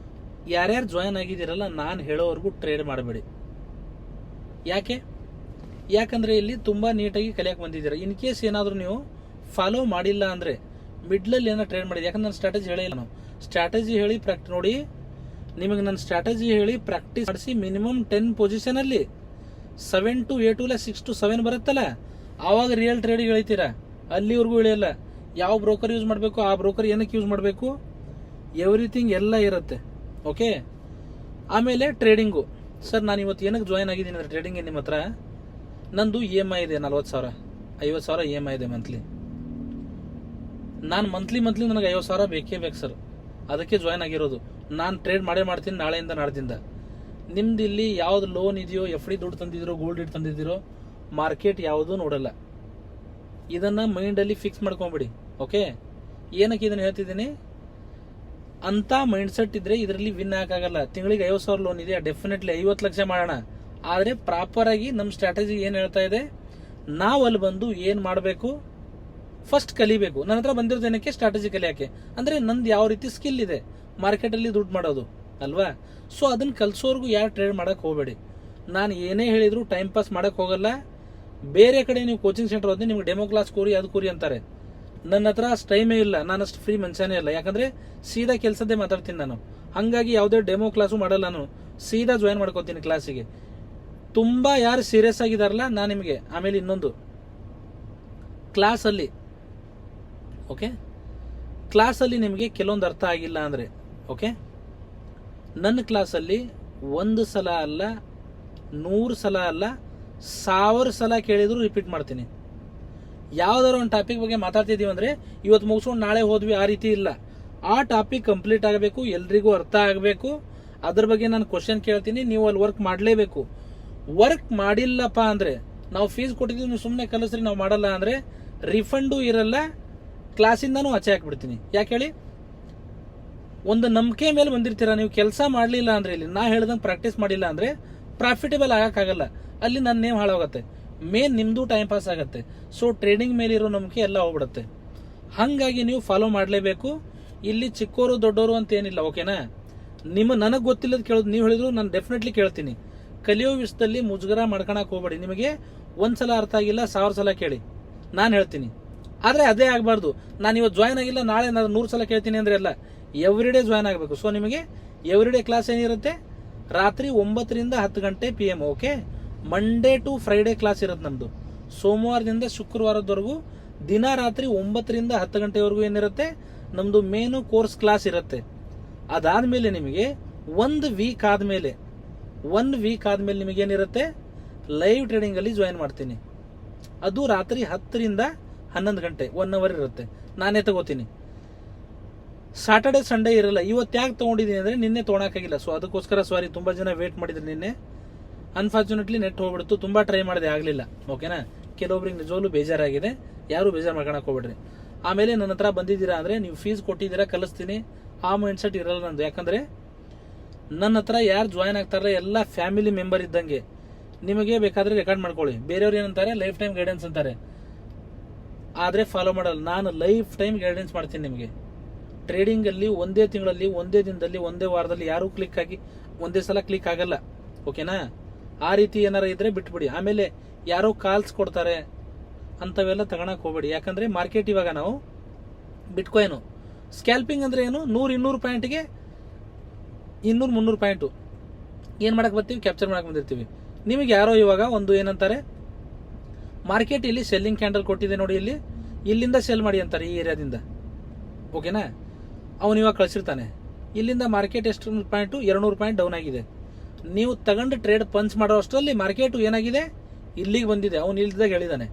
A: ಯಾರ್ಯಾರು ಜಾಯಿನ್ ಆಗಿದ್ದೀರಲ್ಲ, ನಾನು ಹೇಳೋವರೆಗೂ ಟ್ರೇಡ್ ಮಾಡಬೇಡಿ. ಯಾಕಂದರೆ ಇಲ್ಲಿ ತುಂಬ ನೀಟಾಗಿ ಕಲಿಯಕ್ಕೆ ಬಂದಿದ್ದೀರ. ಇನ್ ಕೇಸ್ ಏನಾದರೂ ನೀವು ಫಾಲೋ ಮಾಡಿಲ್ಲ ಅಂದರೆ ಮಿಡ್ಲಲ್ಲಿ ಏನೋ ಟ್ರೇಡ್ ಮಾಡಿದೆ. ಯಾಕಂದ್ರೆ ನಾನು ಸ್ಟ್ರಾಟಜಿ ಹೇಳಿಲ್ಲ, ನಾವು ಸ್ಟ್ರಾಟಜಿ ಹೇಳಿ ನೋಡಿ, ನಿಮಗೆ ನಾನು ಸ್ಟ್ರಾಟಜಿ ಹೇಳಿ ಪ್ರಾಕ್ಟೀಸ್ ಮಾಡಿಸಿ ಮಿನಿಮಮ್ 10 ಪೊಸಿಷನಲ್ಲಿ 7 to 8 ಇಲ್ಲ 6 to 7 ಬರುತ್ತಲ್ಲ, ಆವಾಗ ರಿಯಲ್ ಟ್ರೇಡಿಗೆ ಹೇಳ್ತೀರಾ. ಅಲ್ಲಿವರೆಗೂ ಇಳಿಯಲ್ಲ. ಯಾವ ಬ್ರೋಕರ್ ಯೂಸ್ ಮಾಡಬೇಕು, ಆ ಬ್ರೋಕರ್ ಏನಕ್ಕೆ ಯೂಸ್ ಮಾಡಬೇಕು, ಎವ್ರಿಥಿಂಗ್ ಎಲ್ಲ ಇರುತ್ತೆ. ಓಕೆ? ಆಮೇಲೆ ಟ್ರೇಡಿಂಗು. ಸರ್ ನಾನು ಇವತ್ತು ಏನಕ್ಕೆ ಜಾಯಿನ್ ಆಗಿದ್ದೀನಿ ಅಂದರೆ ಟ್ರೇಡಿಂಗ್ಗೆ ನಿಮ್ಮ ಹತ್ರ ನಂದು EMI ಇದೆ 40,000 50,000 EMI ಇದೆ ಮಂತ್ಲಿ. ನಾನು ಮಂತ್ಲಿ ನನಗೆ 50,000 ಬೇಕೇ ಬೇಕು ಸರ್, ಅದಕ್ಕೆ ಜಾಯಿನ್ ಆಗಿರೋದು. ನಾನು ಟ್ರೇಡ್ ಮಾಡ್ತೀನಿ ನಾಳೆಯಿಂದ ನಾಡ್ದಿಂದ. ನಿಮ್ದು ಇಲ್ಲಿ ಯಾವ್ದು ಲೋನ್ ಇದೆಯೋ, FD ದುಡ್ಡು ತಂದಿದ್ದೀರೋ, ಗೋಲ್ಡ್ ಇಟ್ಟು ತಂದಿದ್ದೀರೋ, ಮಾರ್ಕೆಟ್ ಯಾವುದೂ ನೋಡಲ್ಲ. ಇದನ್ನು ಮೈಂಡಲ್ಲಿ ಫಿಕ್ಸ್ ಮಾಡ್ಕೊಂಬಿಡಿ. ಓಕೆ? ಏನಕ್ಕೆ ಇದನ್ನು ಹೇಳ್ತಿದ್ದೀನಿ ಅಂತ ಮೈಂಡ್ಸೆಟ್ ಇದ್ರೆ ಇದರಲ್ಲಿ ವಿನ್ ಆಗೋಕ್ಕಾಗಲ್ಲ. ತಿಂಗಳಿಗೆ 50,000 ಲೋನ್ ಇದೆ, ಡೆಫಿನೆಟ್ಲಿ 50 ಲಕ್ಷ ಮಾಡೋಣ. ಆದರೆ ಪ್ರಾಪರಾಗಿ ನಮ್ಮ ಸ್ಟ್ರಾಟಜಿ ಏನು ಹೇಳ್ತಾ ಇದೆ, ನಾವು ಅಲ್ಲಿ ಬಂದು ಏನು ಮಾಡಬೇಕು, ಫಸ್ಟ್ ಕಲಿಬೇಕು. ನನ್ನ ಹತ್ರ ಬಂದಿರೋದೇನಕ್ಕೆ, ಸ್ಟ್ರಾಟಜಿ ಕಲಿಯೋಕ್ಕೆ. ಅಂದರೆ ನಂದು ಯಾವ ರೀತಿ ಸ್ಕಿಲ್ ಇದೆ ಮಾರ್ಕೆಟಲ್ಲಿ ದುಡ್ಡು ಮಾಡೋದು ಅಲ್ವಾ. ಸೊ ಅದನ್ನು ಕಲಿಸೋರ್ಗು ಯಾರು ಟ್ರೇಡ್ ಮಾಡೋಕ್ಕೆ ಹೋಗಬೇಡಿ. ನಾನು ಏನೇ ಹೇಳಿದ್ರು ಟೈಮ್ ಪಾಸ್ ಮಾಡೋಕ್ಕೆ ಹೋಗಲ್ಲ. ಬೇರೆ ಕಡೆ ನೀವು ಕೋಚಿಂಗ್ ಸೆಂಟರ್ ಹೋದ್ರೆ ನಿಮ್ಗೆ ಡೆಮೋ ಕ್ಲಾಸ್ ಕೂರಿ ಅದು ಕೂರಿ ಅಂತಾರೆ. ನನ್ನ ಹತ್ರ ಅಷ್ಟು ಟೈಮೇ ಇಲ್ಲ, ನಾನು ಅಷ್ಟು ಫ್ರೀ ಮನುಷ್ಯನೇ ಇಲ್ಲ. ಯಾಕಂದರೆ ಸೀದಾ ಕೆಲಸದ್ದೇ ಮಾತಾಡ್ತೀನಿ ನಾನು. ಹಾಗಾಗಿ ಯಾವುದೇ ಡೆಮೋ ಕ್ಲಾಸು ಮಾಡಲ್ಲ, ನಾನು ಸೀದಾ ಜಾಯಿನ್ ಮಾಡ್ಕೋತೀನಿ ಕ್ಲಾಸಿಗೆ. ತುಂಬ ಯಾರು ಸೀರಿಯಸ್ ಆಗಿದಾರಲ್ಲ ನಾನು ನಿಮಗೆ. ಆಮೇಲೆ ಇನ್ನೊಂದು, ಕ್ಲಾಸಲ್ಲಿ ಓಕೆ ಕ್ಲಾಸಲ್ಲಿ ನಿಮಗೆ ಕೆಲವೊಂದು ಅರ್ಥ ಆಗಿಲ್ಲ ಅಂದರೆ ಓಕೆ, ನನ್ನ ಕ್ಲಾಸಲ್ಲಿ 1 ಸಲ ಅಲ್ಲ, 100 ಸಲ ಅಲ್ಲ, 1000 ಸಲ ಕೇಳಿದ್ರು ರಿಪೀಟ್ ಮಾಡ್ತೀನಿ. ಯಾವ್ದಾದ್ರು ಒಂದು ಟಾಪಿಕ್ ಬಗ್ಗೆ ಮಾತಾಡ್ತಿದ್ದೀವಿ ಅಂದರೆ ಇವತ್ತು ಮುಗಿಸ್ಕೊಂಡು ನಾಳೆ ಹೋದ್ವಿ, ಆ ರೀತಿ ಇಲ್ಲ. ಆ ಟಾಪಿಕ್ ಕಂಪ್ಲೀಟ್ ಆಗಬೇಕು, ಎಲ್ರಿಗೂ ಅರ್ಥ ಆಗಬೇಕು. ಅದ್ರ ಬಗ್ಗೆ ನಾನು ಕ್ವಶನ್ ಕೇಳ್ತೀನಿ, ನೀವು ಅಲ್ಲಿ ವರ್ಕ್ ಮಾಡಲೇಬೇಕು. ವರ್ಕ್ ಮಾಡಿಲ್ಲಪ್ಪ ಅಂದರೆ, ನಾವು ಫೀಸ್ ಕೊಟ್ಟಿದ್ದೀವಿ ನೀವು ಸುಮ್ಮನೆ ಕಲಿಸ್ರಿ ನಾವು ಮಾಡಲ್ಲ ಅಂದರೆ ರಿಫಂಡು ಇರಲ್ಲ, ಕ್ಲಾಸಿಂದನೂ ಆಚೆ ಹಾಕ್ಬಿಡ್ತೀನಿ. ಯಾಕೆ ಹೇಳಿ? ಒಂದು ನಂಬಿಕೆ ಮೇಲೆ ಬಂದಿರ್ತೀರ, ನೀವು ಕೆಲಸ ಮಾಡಲಿಲ್ಲ ಅಂದರೆ, ಇಲ್ಲಿ ನಾ ಹೇಳ್ದಂಗೆ ಪ್ರಾಕ್ಟೀಸ್ ಮಾಡಿಲ್ಲ ಅಂದರೆ ಪ್ರಾಫಿಟೇಬಲ್ ಆಗೋಕ್ಕಾಗಲ್ಲ. ಅಲ್ಲಿ ನನ್ನ ನೇಮ್ ಹಾಳಾಗುತ್ತೆ, ಮೇನ್ ನಿಮ್ಮದು ಟೈಮ್ ಪಾಸ್ ಆಗುತ್ತೆ. ಸೊ ಟ್ರೇಡಿಂಗ್ ಮೇಲಿರೋ ನಂಬಿಕೆ ಎಲ್ಲ ಹೋಗ್ಬಿಡುತ್ತೆ. ಹಾಗಾಗಿ ನೀವು ಫಾಲೋ ಮಾಡಲೇಬೇಕು. ಇಲ್ಲಿ ಚಿಕ್ಕೋರು ದೊಡ್ಡವರು ಅಂತ ಏನಿಲ್ಲ. ಓಕೆನಾ? ನನಗೆ ಗೊತ್ತಿಲ್ಲದ ಕೇಳೋದು ನೀವು ಹೇಳಿದ್ರು ನಾನು ಡೆಫಿನೆಟ್ಲಿ ಕೇಳ್ತೀನಿ. ಕಲಿಯೋ ವಿಷಯದಲ್ಲಿ ಮುಜುಗರ ಮಾಡ್ಕೊಳಕ್ಕೆ ಹೋಗ್ಬೇಡಿ. ನಿಮಗೆ 1 ಸಲ ಅರ್ಥ ಆಗಿಲ್ಲ, 1000 ಸಲ ಕೇಳಿ, ನಾನು ಹೇಳ್ತೀನಿ. ಆದರೆ ಅದೇ ಆಗಬಾರ್ದು, ನಾನು ಇವತ್ತು ಜಾಯ್ನ್ ಆಗಿಲ್ಲ ನಾಳೆ ನಾನು 100 ಸಲ ಕೇಳ್ತೀನಿ ಅಂದರೆ ಎಲ್ಲ. ಎವ್ರಿ ಡೇ ಜಾಯ್ನ್ ಆಗಬೇಕು. ಸೊ ನಿಮಗೆ ಎವ್ರಿ ಡೇ ಕ್ಲಾಸ್ ಏನಿರುತ್ತೆ, ರಾತ್ರಿ 9 ರಿಂದ 10 ಗಂಟೆ PM. Okay? Monday to Friday class ಇರುತ್ತೆ ನಮ್ಮದು. ಸೋಮವಾರದಿಂದ ಶುಕ್ರವಾರದವರೆಗೂ ದಿನ ರಾತ್ರಿ 9 ರಿಂದ 10 ಗಂಟೆವರೆಗೂ ಏನಿರುತ್ತೆ ನಮ್ಮದು ಮೇನು ಕೋರ್ಸ್ ಕ್ಲಾಸ್ ಇರುತ್ತೆ. ಅದಾದಮೇಲೆ ನಿಮಗೆ 1 ವೀಕ್ ಆದಮೇಲೆ ನಿಮಗೇನಿರುತ್ತೆ, ಲೈವ್ ಟ್ರೇಡಿಂಗಲ್ಲಿ ಜಾಯಿನ್ ಮಾಡ್ತೀನಿ. ಅದು ರಾತ್ರಿ 10 ರಿಂದ 11 ಗಂಟೆ 1 ಅವರ್ ಇರುತ್ತೆ, ನಾನೇ ತಗೋತೀನಿ. ಸಾಟರ್ಡೆ ಸಂಡೇ ಇರಲ್ಲ. ಇವತ್ತು ಯಾಕೆ ತೊಗೊಂಡಿದ್ದೀನಿ ಅಂದರೆ ನಿನ್ನೆ ತೊಗೊಳಕ್ಕಾಗಿಲ್ಲ. ಸೊ ಅದಕ್ಕೋಸ್ಕರ ಸಾರಿ, ತುಂಬ ಜನ ವೇಟ್ ಮಾಡಿದ್ರು ನಿನ್ನೆ. ಅನ್ಫಾರ್ಚುನೇಟ್ಲಿ ನೆಟ್ ಹೋಗ್ಬಿಡ್ತು. ತುಂಬ ಟ್ರೈ ಮಾಡಿದೆ, ಆಗಲಿಲ್ಲ. ಓಕೆನಾ? ಕೆಲವೊಬ್ರಿಗೆ ನಿಜವಾಗ್ಲೂ ಬೇಜಾರಾಗಿದೆ, ಯಾರು ಬೇಜಾರು ಮಾಡ್ಕೊಳಕ್ಕೆ ಹೋಗ್ಬೇಡ್ರಿ. ಆಮೇಲೆ ನನ್ನ ಹತ್ರ ಬಂದಿದ್ದೀರಾ ಅಂದರೆ ನೀವು ಫೀಸ್ ಕೊಟ್ಟಿದ್ದೀರಾ, ಕಲಿಸ್ತೀನಿ, ಆ ಮೈಂಡ್ಸೆಟ್ ಇರಲ್ಲ ನಂದು. ಯಾಕಂದರೆ ನನ್ನ ಹತ್ರ ಯಾರು ಜಾಯ್ನ್ ಆಗ್ತಾರಲ್ಲ ಎಲ್ಲ ಫ್ಯಾಮಿಲಿ ಮೆಂಬರ್ ಇದ್ದಂಗೆ. ನಿಮಗೆ ಬೇಕಾದರೆ ರೆಕಾರ್ಡ್ ಮಾಡ್ಕೊಳ್ಳಿ. ಬೇರೆಯವ್ರು ಏನಂತಾರೆ, ಲೈಫ್ ಟೈಮ್ ಗೈಡೆನ್ಸ್ ಅಂತಾರೆ, ಆದರೆ ಫಾಲೋ ಮಾಡಲ್ಲ. ನಾನು ಲೈಫ್ ಟೈಮ್ ಗೈಡೆನ್ಸ್ ಮಾಡ್ತೀನಿ ನಿಮಗೆ. ಟ್ರೇಡಿಂಗಲ್ಲಿ ಒಂದೇ ತಿಂಗಳಲ್ಲಿ, ಒಂದೇ ದಿನದಲ್ಲಿ, ಒಂದೇ ವಾರದಲ್ಲಿ ಯಾರೂ ಕ್ಲಿಕ್ ಆಗಿ ಒಂದೇ ಸಲ ಕ್ಲಿಕ್ ಆಗಲ್ಲ. ಓಕೆನಾ? ಆ ರೀತಿ ಏನಾರ ಇದ್ರೆ ಬಿಟ್ಬಿಡಿ. ಆಮೇಲೆ ಯಾರೋ ಕಾಲ್ಸ್ ಕೊಡ್ತಾರೆ ಅಂಥವೆಲ್ಲ ತಗೊಳಕ್ಕೆ ಹೋಗ್ಬೇಡಿ. ಯಾಕಂದರೆ ಮಾರ್ಕೆಟ್ ಇವಾಗ ನಾವು ಬಿಟ್ಕಾಯಿನು ಸ್ಕ್ಯಾಲ್ಪಿಂಗ್ ಅಂದರೆ ಏನು? 100-200 ಪಾಯಿಂಟ್ಗೆ 200-300 ಪಾಯಿಂಟು ಏನು ಮಾಡಕ್ಕೆ ಬರ್ತೀವಿ? ಕ್ಯಾಪ್ಚರ್ ಮಾಡಕ್ಕೆ ಬಂದಿರ್ತೀವಿ. ನಿಮಗೆ ಯಾರೋ ಇವಾಗ ಒಂದು ಏನಂತಾರೆ, ಮಾರ್ಕೆಟ್ ಇಲ್ಲಿ ಸೆಲ್ಲಿಂಗ್ ಕ್ಯಾಂಡಲ್ ಕೊಟ್ಟಿದೆ ನೋಡಿ, ಇಲ್ಲಿಂದ ಸೆಲ್ ಮಾಡಿ ಅಂತಾರೆ ಈ ಏರಿಯಾದಿಂದ. ಓಕೆನಾ? ಅವನು ಇವಾಗ ಕಳಿಸಿರ್ತಾನೆ, ಇಲ್ಲಿಂದ ಮಾರ್ಕೆಟ್ ಎಷ್ಟು ಪಾಯಿಂಟು? 200 ಪಾಯಿಂಟ್ ಡೌನ್ ಆಗಿದೆ. ನೀವು ತಗೊಂಡು ಟ್ರೇಡ್ ಪಂಚ್ ಮಾಡೋ ಅಷ್ಟರಲ್ಲಿ ಮಾರ್ಕೆಟು ಏನಾಗಿದೆ? ಇಲ್ಲಿಗೆ ಬಂದಿದೆ. ಅವನು ಇಲ್ದಾಗ ಹೇಳಿದಾನೆ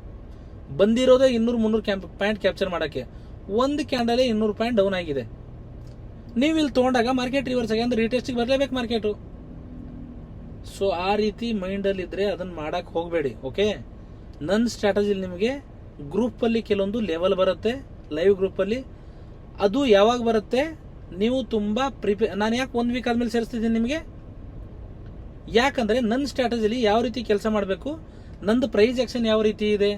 A: ಬಂದಿರೋದೇ 200-300 ಪಾಯಿಂಟ್ ಕ್ಯಾಪ್ಚರ್ ಮಾಡೋಕ್ಕೆ. ಒಂದು ಕ್ಯಾಂಡಲೇ 200 ಪಾಯಿಂಟ್ ಡೌನ್ ಆಗಿದೆ. ನೀವು ಇಲ್ಲಿ ತೊಗೊಂಡಾಗ ಮಾರ್ಕೆಟ್ ರಿವರ್ಸ್ ಆಗಿ ಅಂದ್ರೆ ರೀಟೆಸ್ಟಿಗೆ ಬರಲೇಬೇಕು ಮಾರ್ಕೆಟು. ಸೊ ಆ ರೀತಿ ಮೈಂಡಲ್ಲಿ ಇದ್ರೆ ಅದನ್ನು ಮಾಡಕ್ಕೆ ಹೋಗಬೇಡಿ. ಓಕೆ, ನನ್ನ ಸ್ಟ್ರಾಟಜಿಲಿ ನಿಮಗೆ ಗ್ರೂಪಲ್ಲಿ ಕೆಲವೊಂದು ಲೆವೆಲ್ ಬರುತ್ತೆ, ಲೈವ್ ಗ್ರೂಪಲ್ಲಿ. ಅದು ಯಾವಾಗ ಬರುತ್ತೆ? ನೀವು ತುಂಬ ನಾನು ಯಾಕೆ 1 ವೀಕ್ ಆದಮೇಲೆ ಸೇರಿಸ್ತಿದ್ದೀನಿ ನಿಮಗೆ? ಯಾಕಂದರೆ ನನ್ನ ಸ್ಟ್ರಾಟಜಿಲಿ ಯಾವ ರೀತಿ ಕೆಲಸ ಮಾಡಬೇಕು, ನಂದು ಪ್ರೈಸ್ ಆಕ್ಷನ್ ಯಾವ ರೀತಿ ಇದೆ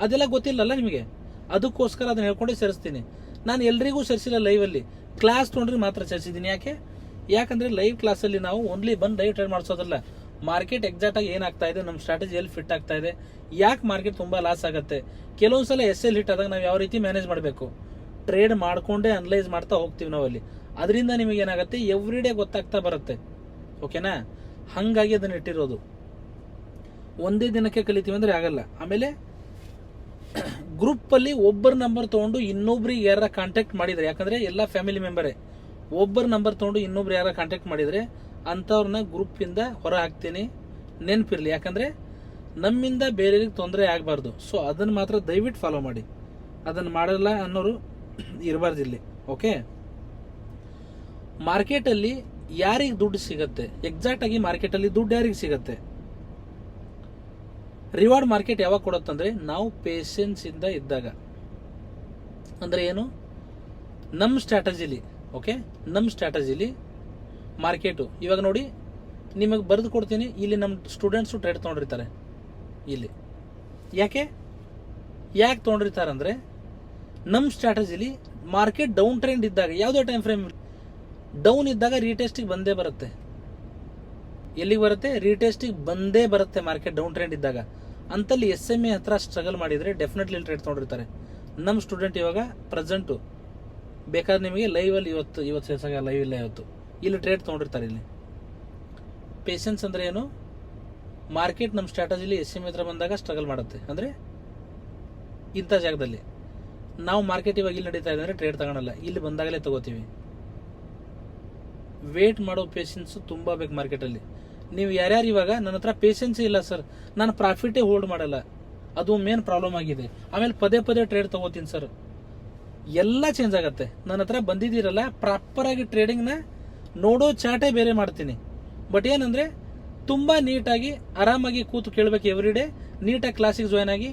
A: ಅದೆಲ್ಲ ಗೊತ್ತಿಲ್ಲಲ್ಲ ನಿಮಗೆ. ಅದಕ್ಕೋಸ್ಕರ ಅದನ್ನ ಹೇಳ್ಕೊಂಡೇ ಸೇರಿಸ್ತೀನಿ. ನಾನು ಎಲ್ರಿಗೂ ಸೇರಿಸಿಲ್ಲ ಲೈವಲ್ಲಿ, ಕ್ಲಾಸ್ ತೊಗೊಂಡ್ರೆ ಮಾತ್ರ ಸೇರಿಸಿದ್ದೀನಿ. ಯಾಕಂದರೆ ಲೈವ್ ಕ್ಲಾಸಲ್ಲಿ ನಾವು ಓನ್ಲಿ ಬಂದು ಲೈವ್ ಟ್ರೇಡ್ ಮಾಡಿಸೋದಲ್ಲ, ಮಾರ್ಕೆಟ್ ಎಕ್ಸಾಕ್ಟಾಗಿ ಏನಾಗ್ತಾ ಇದೆ, ನಮ್ಮ ಸ್ಟ್ರಾಟಜಿ ಎಲ್ಲಿ ಫಿಟ್ ಆಗ್ತಾ ಇದೆ, ಯಾಕೆ ಮಾರ್ಕೆಟ್ ತುಂಬ ಲಾಸ್ ಆಗುತ್ತೆ, ಕೆಲವೊಂದು ಸಲ SL ಹಿಟ್ ಆದಾಗ ನಾವು ಯಾವ ರೀತಿ ಮ್ಯಾನೇಜ್ ಮಾಡಬೇಕು, ಟ್ರೇಡ್ ಮಾಡಿಕೊಂಡೇ ಅನಲೈಸ್ ಮಾಡ್ತಾ ಹೋಗ್ತೀವಿ ನಾವಲ್ಲಿ. ಅದರಿಂದ ನಿಮಗೆ ಏನಾಗುತ್ತೆ, ಎವ್ರಿ ಡೇ ಗೊತ್ತಾಗ್ತಾ ಬರುತ್ತೆ. ಓಕೆನಾ? ಹಾಗಾಗಿ ಅದನ್ನು ಇಟ್ಟಿರೋದು. ಒಂದೇ ದಿನಕ್ಕೆ ಕಲಿತೀವಿ ಅಂದರೆ ಆಗಲ್ಲ. ಆಮೇಲೆ ಗ್ರೂಪಲ್ಲಿ ಒಬ್ಬರ ನಂಬರ್ ತೊಗೊಂಡು ಇನ್ನೊಬ್ರಿಗೆ ಯಾರ ಕಾಂಟ್ಯಾಕ್ಟ್ ಮಾಡಿದರೆ, ಯಾಕಂದರೆ ಎಲ್ಲ ಫ್ಯಾಮಿಲಿ ಮೆಂಬರೇ, ಒಬ್ಬರ ನಂಬರ್ ತೊಗೊಂಡು ಇನ್ನೊಬ್ರು ಯಾರ ಕಾಂಟ್ಯಾಕ್ಟ್ ಮಾಡಿದರೆ ಅಂಥವ್ರನ್ನ ಗ್ರೂಪಿಂದ ಹೊರ ಹಾಕ್ತೀನಿ. ನೆನಪಿರಲಿ, ಯಾಕಂದರೆ ನಮ್ಮಿಂದ ಬೇರೆಯವ್ರಿಗೆ ತೊಂದರೆ ಆಗಬಾರ್ದು. ಸೊ ಅದನ್ನು ಮಾತ್ರ ದಯವಿಟ್ಟು ಫಾಲೋ ಮಾಡಿ. ಅದನ್ನು ಮಾಡಲ್ಲ ಅನ್ನೋರು ಇರಬಾರ್ದಿಲ್ಲಿ. ಓಕೆ, ಮಾರ್ಕೆಟಲ್ಲಿ ಯಾರಿಗೆ ದುಡ್ಡು ಸಿಗತ್ತೆ, ಎಕ್ಸಾಕ್ಟಾಗಿ ಮಾರ್ಕೆಟಲ್ಲಿ ದುಡ್ಡು ಯಾರಿಗೆ ಸಿಗತ್ತೆ? ರಿವಾರ್ಡ್ ಮಾರ್ಕೆಟ್ ಯಾವಾಗ ಕೊಡುತ್ತಂದ್ರೆ ನಾವು ಪೇಷನ್ಸಿಂದ ಇದ್ದಾಗ. ಅಂದರೆ ಏನು? ನಮ್ಮ ಸ್ಟ್ರಾಟಜಿಲಿ, ಓಕೆ, ನಮ್ಮ ಸ್ಟ್ರಾಟಜಿಲಿ ಮಾರ್ಕೆಟು ಇವಾಗ ನೋಡಿ, ನಿಮಗೆ ಬರೆದು ಕೊಡ್ತೀನಿ. ಇಲ್ಲಿ ನಮ್ಮ ಸ್ಟೂಡೆಂಟ್ಸು ಟ್ರೇಡ್ ತೊಗೊಂಡಿರ್ತಾರೆ ಇಲ್ಲಿ. ಯಾಕೆ ತೊಗೊಂಡಿರ್ತಾರೆ ಅಂದರೆ, ನಮ್ಮ ಸ್ಟ್ರಾಟಜಿಲಿ ಮಾರ್ಕೆಟ್ ಡೌನ್ ಟ್ರೆಂಡ್ ಇದ್ದಾಗ, ಯಾವುದೇ ಟೈಮ್ ಫ್ರೇಮ್ ಡೌನ್ ಇದ್ದಾಗ ರೀಟೆಸ್ಟಿಗೆ ಬಂದೇ ಬರುತ್ತೆ. ಎಲ್ಲಿಗೆ ಬರುತ್ತೆ? ರೀಟೆಸ್ಟಿಗೆ ಬಂದೇ ಬರುತ್ತೆ ಮಾರ್ಕೆಟ್ ಡೌನ್ ಟ್ರೆಂಡ್ ಇದ್ದಾಗ. ಅಂತಲ್ಲಿ SMA ಹತ್ರ ಸ್ಟ್ರಗಲ್ ಮಾಡಿದರೆ ಡೆಫಿನೆಟ್ಲಿ ಇಲ್ಲಿ ಟ್ರೇಡ್ ತೊಗೊಂಡಿರ್ತಾರೆ. ನಮ್ಮ ಸ್ಟೂಡೆಂಟ್ ಇವಾಗ ಪ್ರೆಸೆಂಟು ಬೇಕಾದ್ರೆ ನಿಮಗೆ ಲೈವಲ್ಲಿ ಇವತ್ತು ಸೇರ್ಸಾಗ ಲೈವ್ ಇಲ್ಲ, ಇಲ್ಲಿ ಟ್ರೇಡ್ ತೊಗೊಂಡಿರ್ತಾರೆ. ಇಲ್ಲಿ ಪೇಷನ್ಸ್ ಅಂದರೆ ಏನು? ಮಾರ್ಕೆಟ್ ನಮ್ಮ ಸ್ಟ್ರಾಟಜಿಲಿ SMA ಹತ್ರ ಬಂದಾಗ ಸ್ಟ್ರಗಲ್ ಮಾಡುತ್ತೆ. ಅಂದರೆ ಇಂಥ ಜಾಗದಲ್ಲಿ ನಾವು ಮಾರ್ಕೆಟ್ ಇವಾಗ ಇಲ್ಲಿ ನಡೀತಾ ಇದೆ ಅಂದರೆ ಟ್ರೇಡ್ ತಗೊಳಲ್ಲ, ಇಲ್ಲಿ ಬಂದಾಗಲೇ ತಗೋತೀವಿ. ವೇಟ್ ಮಾಡೋ ಪೇಷನ್ಸು ತುಂಬ ಬೇಕು ಮಾರ್ಕೆಟಲ್ಲಿ. ನೀವು ಯಾರ್ಯಾರು ಇವಾಗ ನನ್ನ ಹತ್ರ ಪೇಷನ್ಸೇ ಇಲ್ಲ ಸರ್, ನಾನು ಪ್ರಾಫಿಟೇ ಹೋಲ್ಡ್ ಮಾಡಲ್ಲ, ಅದು ಮೇನ್ ಪ್ರಾಬ್ಲಮ್ ಆಗಿದೆ, ಆಮೇಲೆ ಪದೇ ಟ್ರೇಡ್ ತಗೋತೀನಿ ಸರ್, ಎಲ್ಲ ಚೇಂಜ್ ಆಗುತ್ತೆ. ನನ್ನ ಹತ್ರ ಬಂದಿದ್ದೀರಲ್ಲ, ಪ್ರಾಪರಾಗಿ ಟ್ರೇಡಿಂಗ್ನ ನೋಡೋ ಚಾಟೇ ಬೇರೆ ಮಾಡ್ತೀನಿ. ಬಟ್ ಏನಂದರೆ ತುಂಬ ನೀಟಾಗಿ ಆರಾಮಾಗಿ ಕೂತು ಕೇಳಬೇಕು ಎವ್ರಿ ಡೇ, ನೀಟಾಗಿ ಕ್ಲಾಸಿಗೆ ಜಾಯ್ನ್ ಆಗಿ.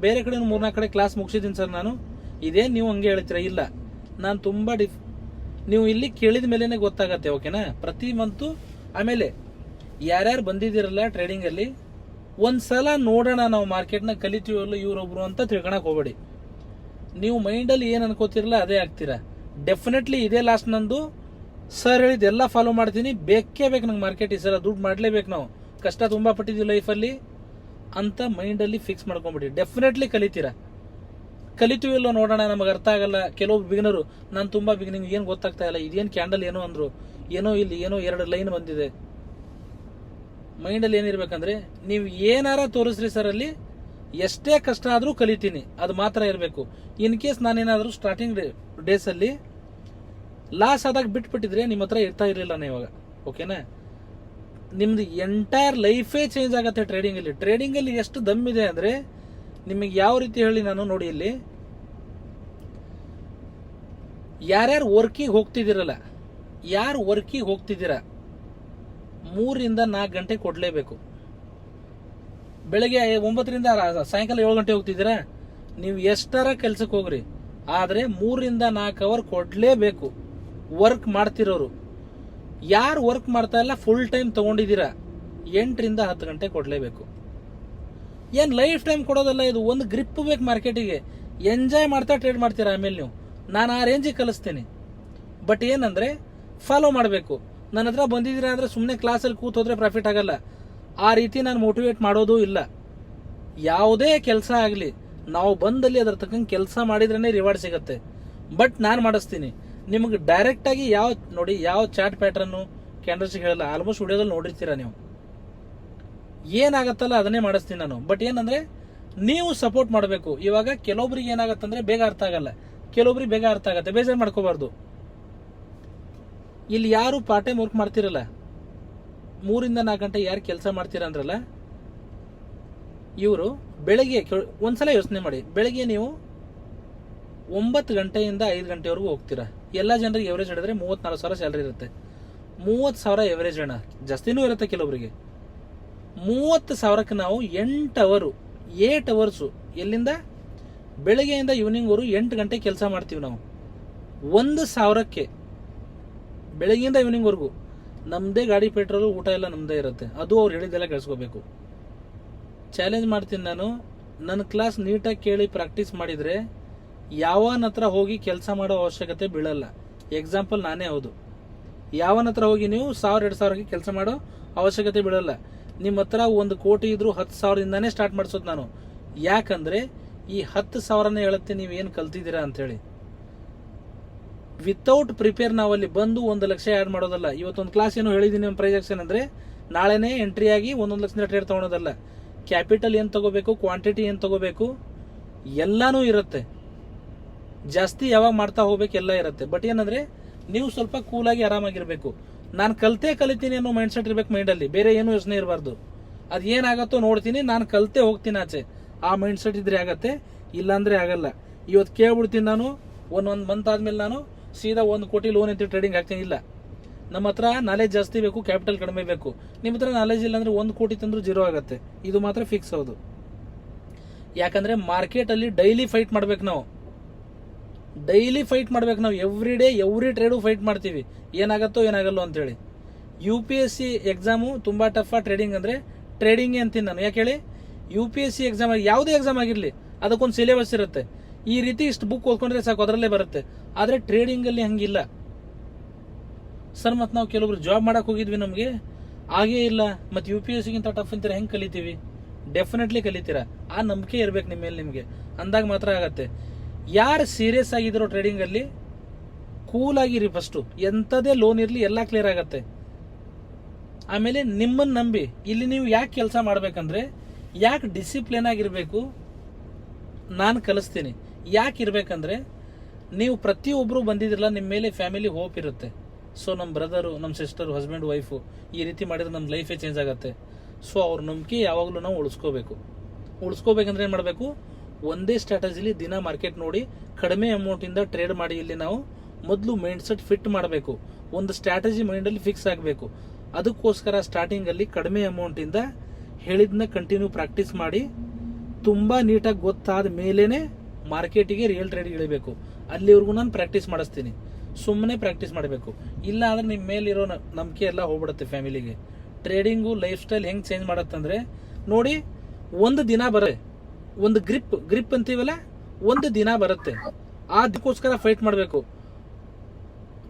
A: ಬೇರೆ ಕಡೆ 3-4 ಕಡೆ ಕ್ಲಾಸ್ ಮುಗಿಸಿದ್ದೀನಿ ಸರ್ ನಾನು, ಇದೇನು ನೀವು ಹಂಗೆ ಹೇಳ್ತೀರಾ? ಇಲ್ಲ, ನಾನು ತುಂಬ ನೀವು ಇಲ್ಲಿ ಕೇಳಿದ ಮೇಲೇ ಗೊತ್ತಾಗತ್ತೆ. ಓಕೆನಾ? ಪ್ರತಿ ಮಂತು. ಆಮೇಲೆ ಯಾರ್ಯಾರು ಬಂದಿದ್ದೀರಲ್ಲ ಟ್ರೇಡಿಂಗಲ್ಲಿ, ಒಂದ್ಸಲ ನೋಡೋಣ ನಾವು ಮಾರ್ಕೆಟ್ನ ಕಲಿತೀವಲ್ಲ ಇವರೊಬ್ರು ಅಂತ ತಿಳ್ಕೊಳಕ್ಕೆ ಹೋಗಬೇಡಿ. ನೀವು ಮೈಂಡಲ್ಲಿ ಏನು ಅನ್ಕೋತಿರಲ್ಲ ಅದೇ ಆಗ್ತೀರಾ. ಡೆಫಿನೆಟ್ಲಿ ಇದೇ ಲಾಸ್ಟ್ ನಂದು. ಸರ್ ಹೇಳಿದ್ದೆಲ್ಲ ಫಾಲೋ ಮಾಡ್ತೀನಿ, ಬೇಕೇ ಬೇಕು ನಂಗೆ ಮಾರ್ಕೆಟ್ ಈ ಸಲ ದುಡ್ಡು ಮಾಡಲೇಬೇಕು, ನಾವು ಕಷ್ಟ ತುಂಬ ಪಟ್ಟಿದ್ದೀವಿ ಲೈಫಲ್ಲಿ ಅಂತ ಮೈಂಡಲ್ಲಿ ಫಿಕ್ಸ್ ಮಾಡ್ಕೊಂಬಿಡಿ. ಡೆಫಿನೆಟ್ಲಿ ಕಲಿತೀವಿಲ್ಲೋ ನೋಡೋಣ, ನಮಗೆ ಅರ್ಥ ಆಗಲ್ಲ. ಕೆಲವೊಬ್ಬರು ಬಿಗಿನರು, ನಾನು ತುಂಬ ಬಿಗಿನಿಂಗ್ ಏನು ಗೊತ್ತಾಗ್ತಾ ಇಲ್ಲ, ಇದೇನು ಕ್ಯಾಂಡಲ್ ಏನೋ ಅಂದರು, ಏನೋ ಇಲ್ಲಿ ಏನೋ 2 ಲೈನ್ ಬಂದಿದೆ. ಮೈಂಡಲ್ಲಿ ಏನಿರ್ಬೇಕಂದ್ರೆ, ನೀವು ಏನಾರ ತೋರಿಸ್ರಿ ಸರ್, ಅಲ್ಲಿ ಎಷ್ಟೇ ಕಷ್ಟ ಆದರೂ ಕಲಿತೀನಿ, ಅದು ಮಾತ್ರ ಇರಬೇಕು. ಇನ್ ಕೇಸ್ ನಾನೇನಾದರೂ ಸ್ಟಾರ್ಟಿಂಗ್ ಡೇಸಲ್ಲಿ ಲಾಸ್ ಆದಾಗ ಬಿಟ್ಬಿಟ್ಟಿದ್ರೆ ನಿಮ್ಮ ಹತ್ರ ಇರ್ತಾ ಇರಲಿಲ್ಲ ನಾನು ಇವಾಗ. ಓಕೆನಾ? ನಿಮ್ದು ಎಂಟೈರ್ ಲೈಫೇ ಚೇಂಜ್ ಆಗುತ್ತೆ ಟ್ರೇಡಿಂಗಲ್ಲಿ. ಟ್ರೇಡಿಂಗಲ್ಲಿ ಎಷ್ಟು ದಮ್ಮಿದೆ ಅಂದರೆ, ನಿಮಗೆ ಯಾವ ರೀತಿ ಹೇಳಿ ನಾನು ನೋಡಿ, ಇಲ್ಲಿ ಯಾರ್ಯಾರು ವರ್ಕಿಗೆ ಹೋಗ್ತಿದ್ದೀರಲ್ಲ, ಯಾರು ವರ್ಕಿಗೆ ಹೋಗ್ತಿದ್ದೀರಾ 3ರಿಂದ 4 ಗಂಟೆ ಕೊಡಲೇಬೇಕು. ಬೆಳಗ್ಗೆ 9ರಿಂದ ಸಾಯಂಕಾಲ 7 ಗಂಟೆ ಹೋಗ್ತಿದ್ದೀರಾ, ನೀವು ಎಷ್ಟರ ಕೆಲ್ಸಕ್ಕೆ ಹೋಗ್ರಿ, ಆದರೆ 3ರಿಂದ 4 ಅವರ್ ಕೊಡಲೇಬೇಕು. ವರ್ಕ್ ಮಾಡ್ತಿರೋರು, ಯಾರು ವರ್ಕ್ ಮಾಡ್ತಾ ಇಲ್ಲ ಫುಲ್ ಟೈಮ್ ತೊಗೊಂಡಿದ್ದೀರಾ 8ರಿಂದ 10 ಗಂಟೆ ಕೊಡಲೇಬೇಕು. ಏನು ಲೈಫ್ ಟೈಮ್ ಕೊಡೋದಲ್ಲ ಇದು, ಒಂದು ಗ್ರಿಪ್ ಬೇಕು ಮಾರ್ಕೆಟಿಗೆ. ಎಂಜಾಯ್ ಮಾಡ್ತಾ ಟ್ರೇಡ್ ಮಾಡ್ತೀರಾ. ಆಮೇಲೆ ನೀವು, ನಾನು ಆ ರೇಂಜಿಗೆ ಕಲಿಸ್ತೀನಿ. ಬಟ್ ಏನಂದರೆ ಫಾಲೋ ಮಾಡಬೇಕು. ನನ್ನ ಹತ್ರ ಬಂದಿದ್ದೀರಾ ಅಂದರೆ ಸುಮ್ಮನೆ ಕ್ಲಾಸಲ್ಲಿ ಕೂತೋದ್ರೆ ಪ್ರಾಫಿಟ್ ಆಗಲ್ಲ. ಆ ರೀತಿ ನಾನು ಮೋಟಿವೇಟ್ ಮಾಡೋದು ಇಲ್ಲ. ಯಾವುದೇ ಕೆಲಸ ಆಗಲಿ, ನಾವು ಬಂದಲ್ಲಿ ಅದರ ತಕ್ಕಂಗೆ ಕೆಲಸ ಮಾಡಿದ್ರೇ ರಿವಾರ್ಡ್ ಸಿಗುತ್ತೆ. ಬಟ್ ನಾನು ಮಾಡಿಸ್ತೀನಿ. ನಿಮಗೆ ಡೈರೆಕ್ಟಾಗಿ ಯಾವ ಚಾಟ್ ಪ್ಯಾಟ್ರನ್ನು ಕ್ಯಾಂಡಲ್ಸ್ ಹೇಳಲ್ಲ, ಆಲ್ಮೋಸ್ಟ್ ವಿಡಿಯೋದಲ್ಲಿ ನೋಡಿರ್ತೀರ ನೀವು. ಏನಾಗತ್ತಲ್ಲ ಅದನ್ನೇ ಮಾಡಿಸ್ತೀನಿ ನಾನು. ಬಟ್ ಏನಂದ್ರೆ ನೀವು ಸಪೋರ್ಟ್ ಮಾಡಬೇಕು. ಇವಾಗ ಕೆಲವೊಬ್ರಿಗೆ ಏನಾಗತ್ತಂದ್ರೆ ಬೇಗ ಅರ್ಥ ಆಗಲ್ಲ, ಕೆಲವೊಬ್ರಿಗೆ ಬೇಗ ಅರ್ಥ ಆಗತ್ತೆ, ಬೇಜಾರು ಮಾಡ್ಕೋಬಾರ್ದು. ಇಲ್ಲಿ ಯಾರು ಪಾರ್ಟ್ ಟೈಮ್ ವರ್ಕ್ ಮಾಡ್ತಿರಲ್ಲ, 3 ಇಂದ 4 ಗಂಟೆ ಯಾರು ಕೆಲಸ ಮಾಡ್ತೀರ ಅಂದ್ರಲ್ಲ, ಇವರು ಬೆಳಗ್ಗೆ ಒಂದ್ಸಲ ಯೋಚನೆ ಮಾಡಿ, ಬೆಳಗ್ಗೆ ನೀವು 9 ಗಂಟೆಯಿಂದ 5 ಗಂಟೆವರೆಗೂ ಹೋಗ್ತೀರಾ. ಎಲ್ಲ ಜನರಿಗೆ ಎವರೇಜ್ ಹಿಡಿದ್ರೆ 34,000 ಸ್ಯಾಲರಿ ಇರುತ್ತೆ. 30,000 ಎವರೇಜ್ ಅಣ್ಣ, ಜಾಸ್ತಿನೂ ಇರುತ್ತೆ ಕೆಲವೊಬ್ಬರಿಗೆ. 30,000ಕ್ಕೆ ನಾವು 8 ಅವರ್ಸು ಎಲ್ಲಿಂದ ಬೆಳಗ್ಗೆಯಿಂದ ಈವ್ನಿಂಗ್ವರೆಗೂ 8 ಗಂಟೆ ಕೆಲಸ ಮಾಡ್ತೀವಿ ನಾವು. 1,000ಕ್ಕೆ ಬೆಳಗ್ಗೆಯಿಂದ ಈವ್ನಿಂಗ್ವರೆಗೂ ನಮ್ಮದೇ ಗಾಡಿ ಪೆಟ್ರೋಲು ಊಟ ಎಲ್ಲ ನಮ್ಮದೇ ಇರುತ್ತೆ. ಅದು ಅವ್ರು ಹೇಳಿದ್ದೆಲ್ಲ ಕೇಳಿಸ್ಕೋಬೇಕು. ಚಾಲೆಂಜ್ ಮಾಡ್ತೀನಿ ನಾನು, ನನ್ನ ಕ್ಲಾಸ್ ನೀಟಾಗಿ ಕೇಳಿ ಪ್ರಾಕ್ಟೀಸ್ ಮಾಡಿದರೆ ಯಾವನ ಹತ್ರ ಹೋಗಿ ಕೆಲಸ ಮಾಡೋ ಅವಶ್ಯಕತೆ ಬೀಳಲ್ಲ. ಎಕ್ಸಾಂಪಲ್ ನಾನೇ ಹೌದು. ಯಾವನ ಹತ್ರ ಹೋಗಿ ನೀವು 1,000-2,000ಕ್ಕೆ ಕೆಲಸ ಮಾಡೋ ಅವಶ್ಯಕತೆ ಬೀಳಲ್ಲ. ನಿಮ್ಮ ಹತ್ರ 1 ಕೋಟಿ ಇದ್ರೂ 10,000ದಿಂದಾನೇ ಸ್ಟಾರ್ಟ್ ಮಾಡಿಸೋದು ನಾನು. ಯಾಕಂದ್ರೆ ಈ 10,000ನೇ ಹೇಳುತ್ತೆ ನೀವು ಏನು ಕಲ್ತಿದ್ದೀರಾ ಅಂತೇಳಿ. ವಿತೌಟ್ ಪ್ರಿಪೇರ್ ನಾವಲ್ಲಿ ಬಂದು 1 ಲಕ್ಷ ಆ್ಯಡ್ ಮಾಡೋದಲ್ಲ. ಇವತ್ತೊಂದು ಕ್ಲಾಸ್ ಏನೋ ಹೇಳಿದ್ದೀನಿ ಒಂದು ಪ್ರೈಸ್ ಆಕ್ಷನ್ ಅಂದರೆ ನಾಳೆನೇ ಎಂಟ್ರಿ ಆಗಿ 1 ಲಕ್ಷದಿಂದ ಟ್ರೇಡ್ ತೊಗೊಳೋದಲ್ಲ. ಕ್ಯಾಪಿಟಲ್ ಏನು ತಗೋಬೇಕು, ಕ್ವಾಂಟಿಟಿ ಏನು ತಗೋಬೇಕು, ಎಲ್ಲಾನು ಇರುತ್ತೆ. ಜಾಸ್ತಿ ಯಾವಾಗ ಮಾಡ್ತಾ ಹೋಗ್ಬೇಕು ಎಲ್ಲ ಇರುತ್ತೆ. ಬಟ್ ಏನಂದ್ರೆ ನೀವು ಸ್ವಲ್ಪ ಕೂಲಾಗಿ ಆರಾಮಾಗಿರ್ಬೇಕು. ನಾನು ಕಲಿತೀನಿ ಅನ್ನೋ ಮೈಂಡ್ ಸೆಟ್ ಇರ್ಬೇಕು ಮೈಂಡಲ್ಲಿ, ಬೇರೆ ಏನು ಯೋಚನೆ ಇರಬಾರ್ದು. ಅದು ಏನಾಗತ್ತೋ ನೋಡ್ತೀನಿ, ನಾನು ಕಲಿತೇ ಹೋಗ್ತೀನಿ ಆಚೆ. ಆ ಮೈಂಡ್ ಸೆಟ್ ಇದ್ರೆ ಆಗತ್ತೆ, ಇಲ್ಲಾಂದ್ರೆ ಆಗಲ್ಲ. ಇವತ್ತು ಕೇಳ್ಬಿಡ್ತೀನಿ ನಾನು, ಒಂದು ಮಂತ್ ಆದ್ಮೇಲೆ ನಾನು ಸೀದಾ 1 ಕೋಟಿ ಲೋನ್ ಅಂತ ಟ್ರೇಡಿಂಗ್ ಹಾಕ್ತೀನಿ. ಇಲ್ಲ, ನಮ್ಮ ಹತ್ರ ನಾಲೆಜ್ ಜಾಸ್ತಿ ಬೇಕು, ಕ್ಯಾಪಿಟಲ್ ಕಡಿಮೆ ಬೇಕು. ನಿಮ್ಮ ಹತ್ರ ನಾಲೆಜ್ ಇಲ್ಲ ಅಂದ್ರೆ 1 ಕೋಟಿ ತಂದ್ರೂ 0 ಆಗುತ್ತೆ. ಇದು ಮಾತ್ರ ಫಿಕ್ಸ್ ಹೌದು. ಯಾಕಂದ್ರೆ ಮಾರ್ಕೆಟ್ ಅಲ್ಲಿ ಡೈಲಿ ಫೈಟ್ ಮಾಡ್ಬೇಕು ನಾವು. ಎವ್ರಿ ಟ್ರೇಡು ಫೈಟ್ ಮಾಡ್ತೀವಿ, ಏನಾಗತ್ತೋ ಏನಾಗಲ್ಲೋ ಅಂತೇಳಿ. UPSC ಎಕ್ಸಾಮು ತುಂಬಾ ಟಫ್. ಟ್ರೇಡಿಂಗ್ ಅಂದ್ರೆ ಟ್ರೇಡಿಂಗ್ ಅಂತೀನಿ ನಾನು. ಯಾಕೆ ಹೇಳಿ, UPSC ಎಕ್ಸಾಮ್ ಯಾವುದೇ ಎಕ್ಸಾಮ್ ಆಗಿರ್ಲಿ ಅದಕ್ಕೊಂದು ಸಿಲೆಬಸ್ ಇರುತ್ತೆ. ಈ ರೀತಿ ಇಷ್ಟು ಬುಕ್ ಓದ್ಕೊಂಡ್ರೆ ಸಾಕು, ಅದರಲ್ಲೇ ಬರುತ್ತೆ. ಆದ್ರೆ ಟ್ರೇಡಿಂಗ್ ಅಲ್ಲಿ ಹಂಗಿಲ್ಲ ಸರ್. ಮತ್ತೆ ನಾವು ಕೆಲವೊಬ್ರು ಜಾಬ್ ಮಾಡಕ್ ಹೋಗಿದ್ವಿ, ನಮಗೆ ಆಗೇ ಇಲ್ಲ. ಮತ್ತೆ UPSC ಗಿಂತ ಟಫ್ ಅಂತೀರ, ಹೆಂಗ್ ಕಲಿತೀವಿ? ಡೆಫಿನೆಟ್ಲಿ ಕಲಿತೀರಾ. ಆ ನಂಬಿಕೆ ಇರ್ಬೇಕು ನಿಮ್ಮ ಮೇಲೆ ನಿಮ್ಗೆ, ಅಂದಾಗ ಮಾತ್ರ ಆಗತ್ತೆ. ಯಾರು ಸೀರಿಯಸ್ ಆಗಿದ್ರು ಟ್ರೇಡಿಂಗ್ ಅಲ್ಲಿ ಕೂಲ್ ಆಗಿರಿ. ಫಸ್ಟ್ ಎಂಥದೇ ಲೋನ್ ಇರ್ಲಿ ಎಲ್ಲ ಕ್ಲಿಯರ್ ಆಗತ್ತೆ. ಆಮೇಲೆ ನಿಮ್ಮನ್ನ ನಂಬಿ ಇಲ್ಲಿ ನೀವು ಯಾಕೆ ಕೆಲಸ ಮಾಡ್ಬೇಕಂದ್ರೆ, ಯಾಕೆ ಡಿಸಿಪ್ಲಿನ್ ಆಗಿರ್ಬೇಕು ನಾನು ಕಲಿಸ್ತೀನಿ. ಯಾಕೆ ಇರ್ಬೇಕಂದ್ರೆ, ನೀವು ಪ್ರತಿಯೊಬ್ರು ಬಂದಿದ್ರಲ್ಲ, ನಿಮ್ಮ ಮೇಲೆ ಫ್ಯಾಮಿಲಿ ಹೋಪ್ ಇರುತ್ತೆ. ಸೊ ನಮ್ಮ ಬ್ರದರು, ನಮ್ಮ ಸಿಸ್ಟರು, ಹಸ್ಬೆಂಡ್, ವೈಫು ಈ ರೀತಿ ಮಾಡಿದ್ರೆ ನಮ್ಮ ಲೈಫೇ ಚೇಂಜ್ ಆಗುತ್ತೆ. ಸೊ ಅವ್ರ ನಂಬಿಕೆ ಯಾವಾಗಲೂ ನಾವು ಉಳಿಸ್ಕೋಬೇಕಂದ್ರೆ ಏನು ಮಾಡಬೇಕು, ಒಂದೇ ಸ್ಟ್ರಾಟಜಿಲಿ ದಿನ ಮಾರ್ಕೆಟ್ ನೋಡಿ ಕಡಿಮೆ ಅಮೌಂಟಿಂದ ಟ್ರೇಡ್ ಮಾಡಿ. ಇಲ್ಲಿ ನಾವು ಮೊದಲು ಮೈಂಡ್ ಸೆಟ್ ಫಿಟ್ ಮಾಡಬೇಕು. ಒಂದು ಸ್ಟ್ರಾಟಜಿ ಮೈಂಡಲ್ಲಿ ಫಿಕ್ಸ್ ಆಗಬೇಕು. ಅದಕ್ಕೋಸ್ಕರ ಸ್ಟಾರ್ಟಿಂಗ್ ಅಲ್ಲಿ ಕಡಿಮೆ ಅಮೌಂಟಿಂದ ಹೇಳಿದ್ನ ಕಂಟಿನ್ಯೂ ಪ್ರಾಕ್ಟೀಸ್ ಮಾಡಿ, ತುಂಬಾ ನೀಟಾಗಿ ಗೊತ್ತಾದ ಮೇಲೇನೆ ಮಾರ್ಕೆಟಿಗೆ ರಿಯಲ್ ಟ್ರೇಡ್ ಇಳಿಬೇಕು. ಅಲ್ಲಿವರೆಗೂ ನಾನು ಪ್ರಾಕ್ಟೀಸ್ ಮಾಡಿಸ್ತೀನಿ. ಸುಮ್ಮನೆ ಪ್ರಾಕ್ಟೀಸ್ ಮಾಡಬೇಕು. ಇಲ್ಲ ಅಂದ್ರೆ ನಿಮ್ಮ ಮೇಲಿರೋ ನಂಬಿಕೆ ಎಲ್ಲ ಹೋಗ್ಬಿಡುತ್ತೆ ಫ್ಯಾಮಿಲಿಗೆ. ಟ್ರೇಡಿಂಗು ಲೈಫ್ ಸ್ಟೈಲ್ ಹೆಂಗೆ ಚೇಂಜ್ ಮಾಡತ್ತಂದ್ರೆ ನೋಡಿ, ಒಂದು ದಿನ ಬರುತ್ತೆ, ಒಂದು ಗ್ರಿಪ್ ಅಂತೀವಲ್ಲ, ಒಂದು ದಿನ ಬರುತ್ತೆ. ಅದಕ್ಕೋಸ್ಕರ ಫೈಟ್ ಮಾಡಬೇಕು.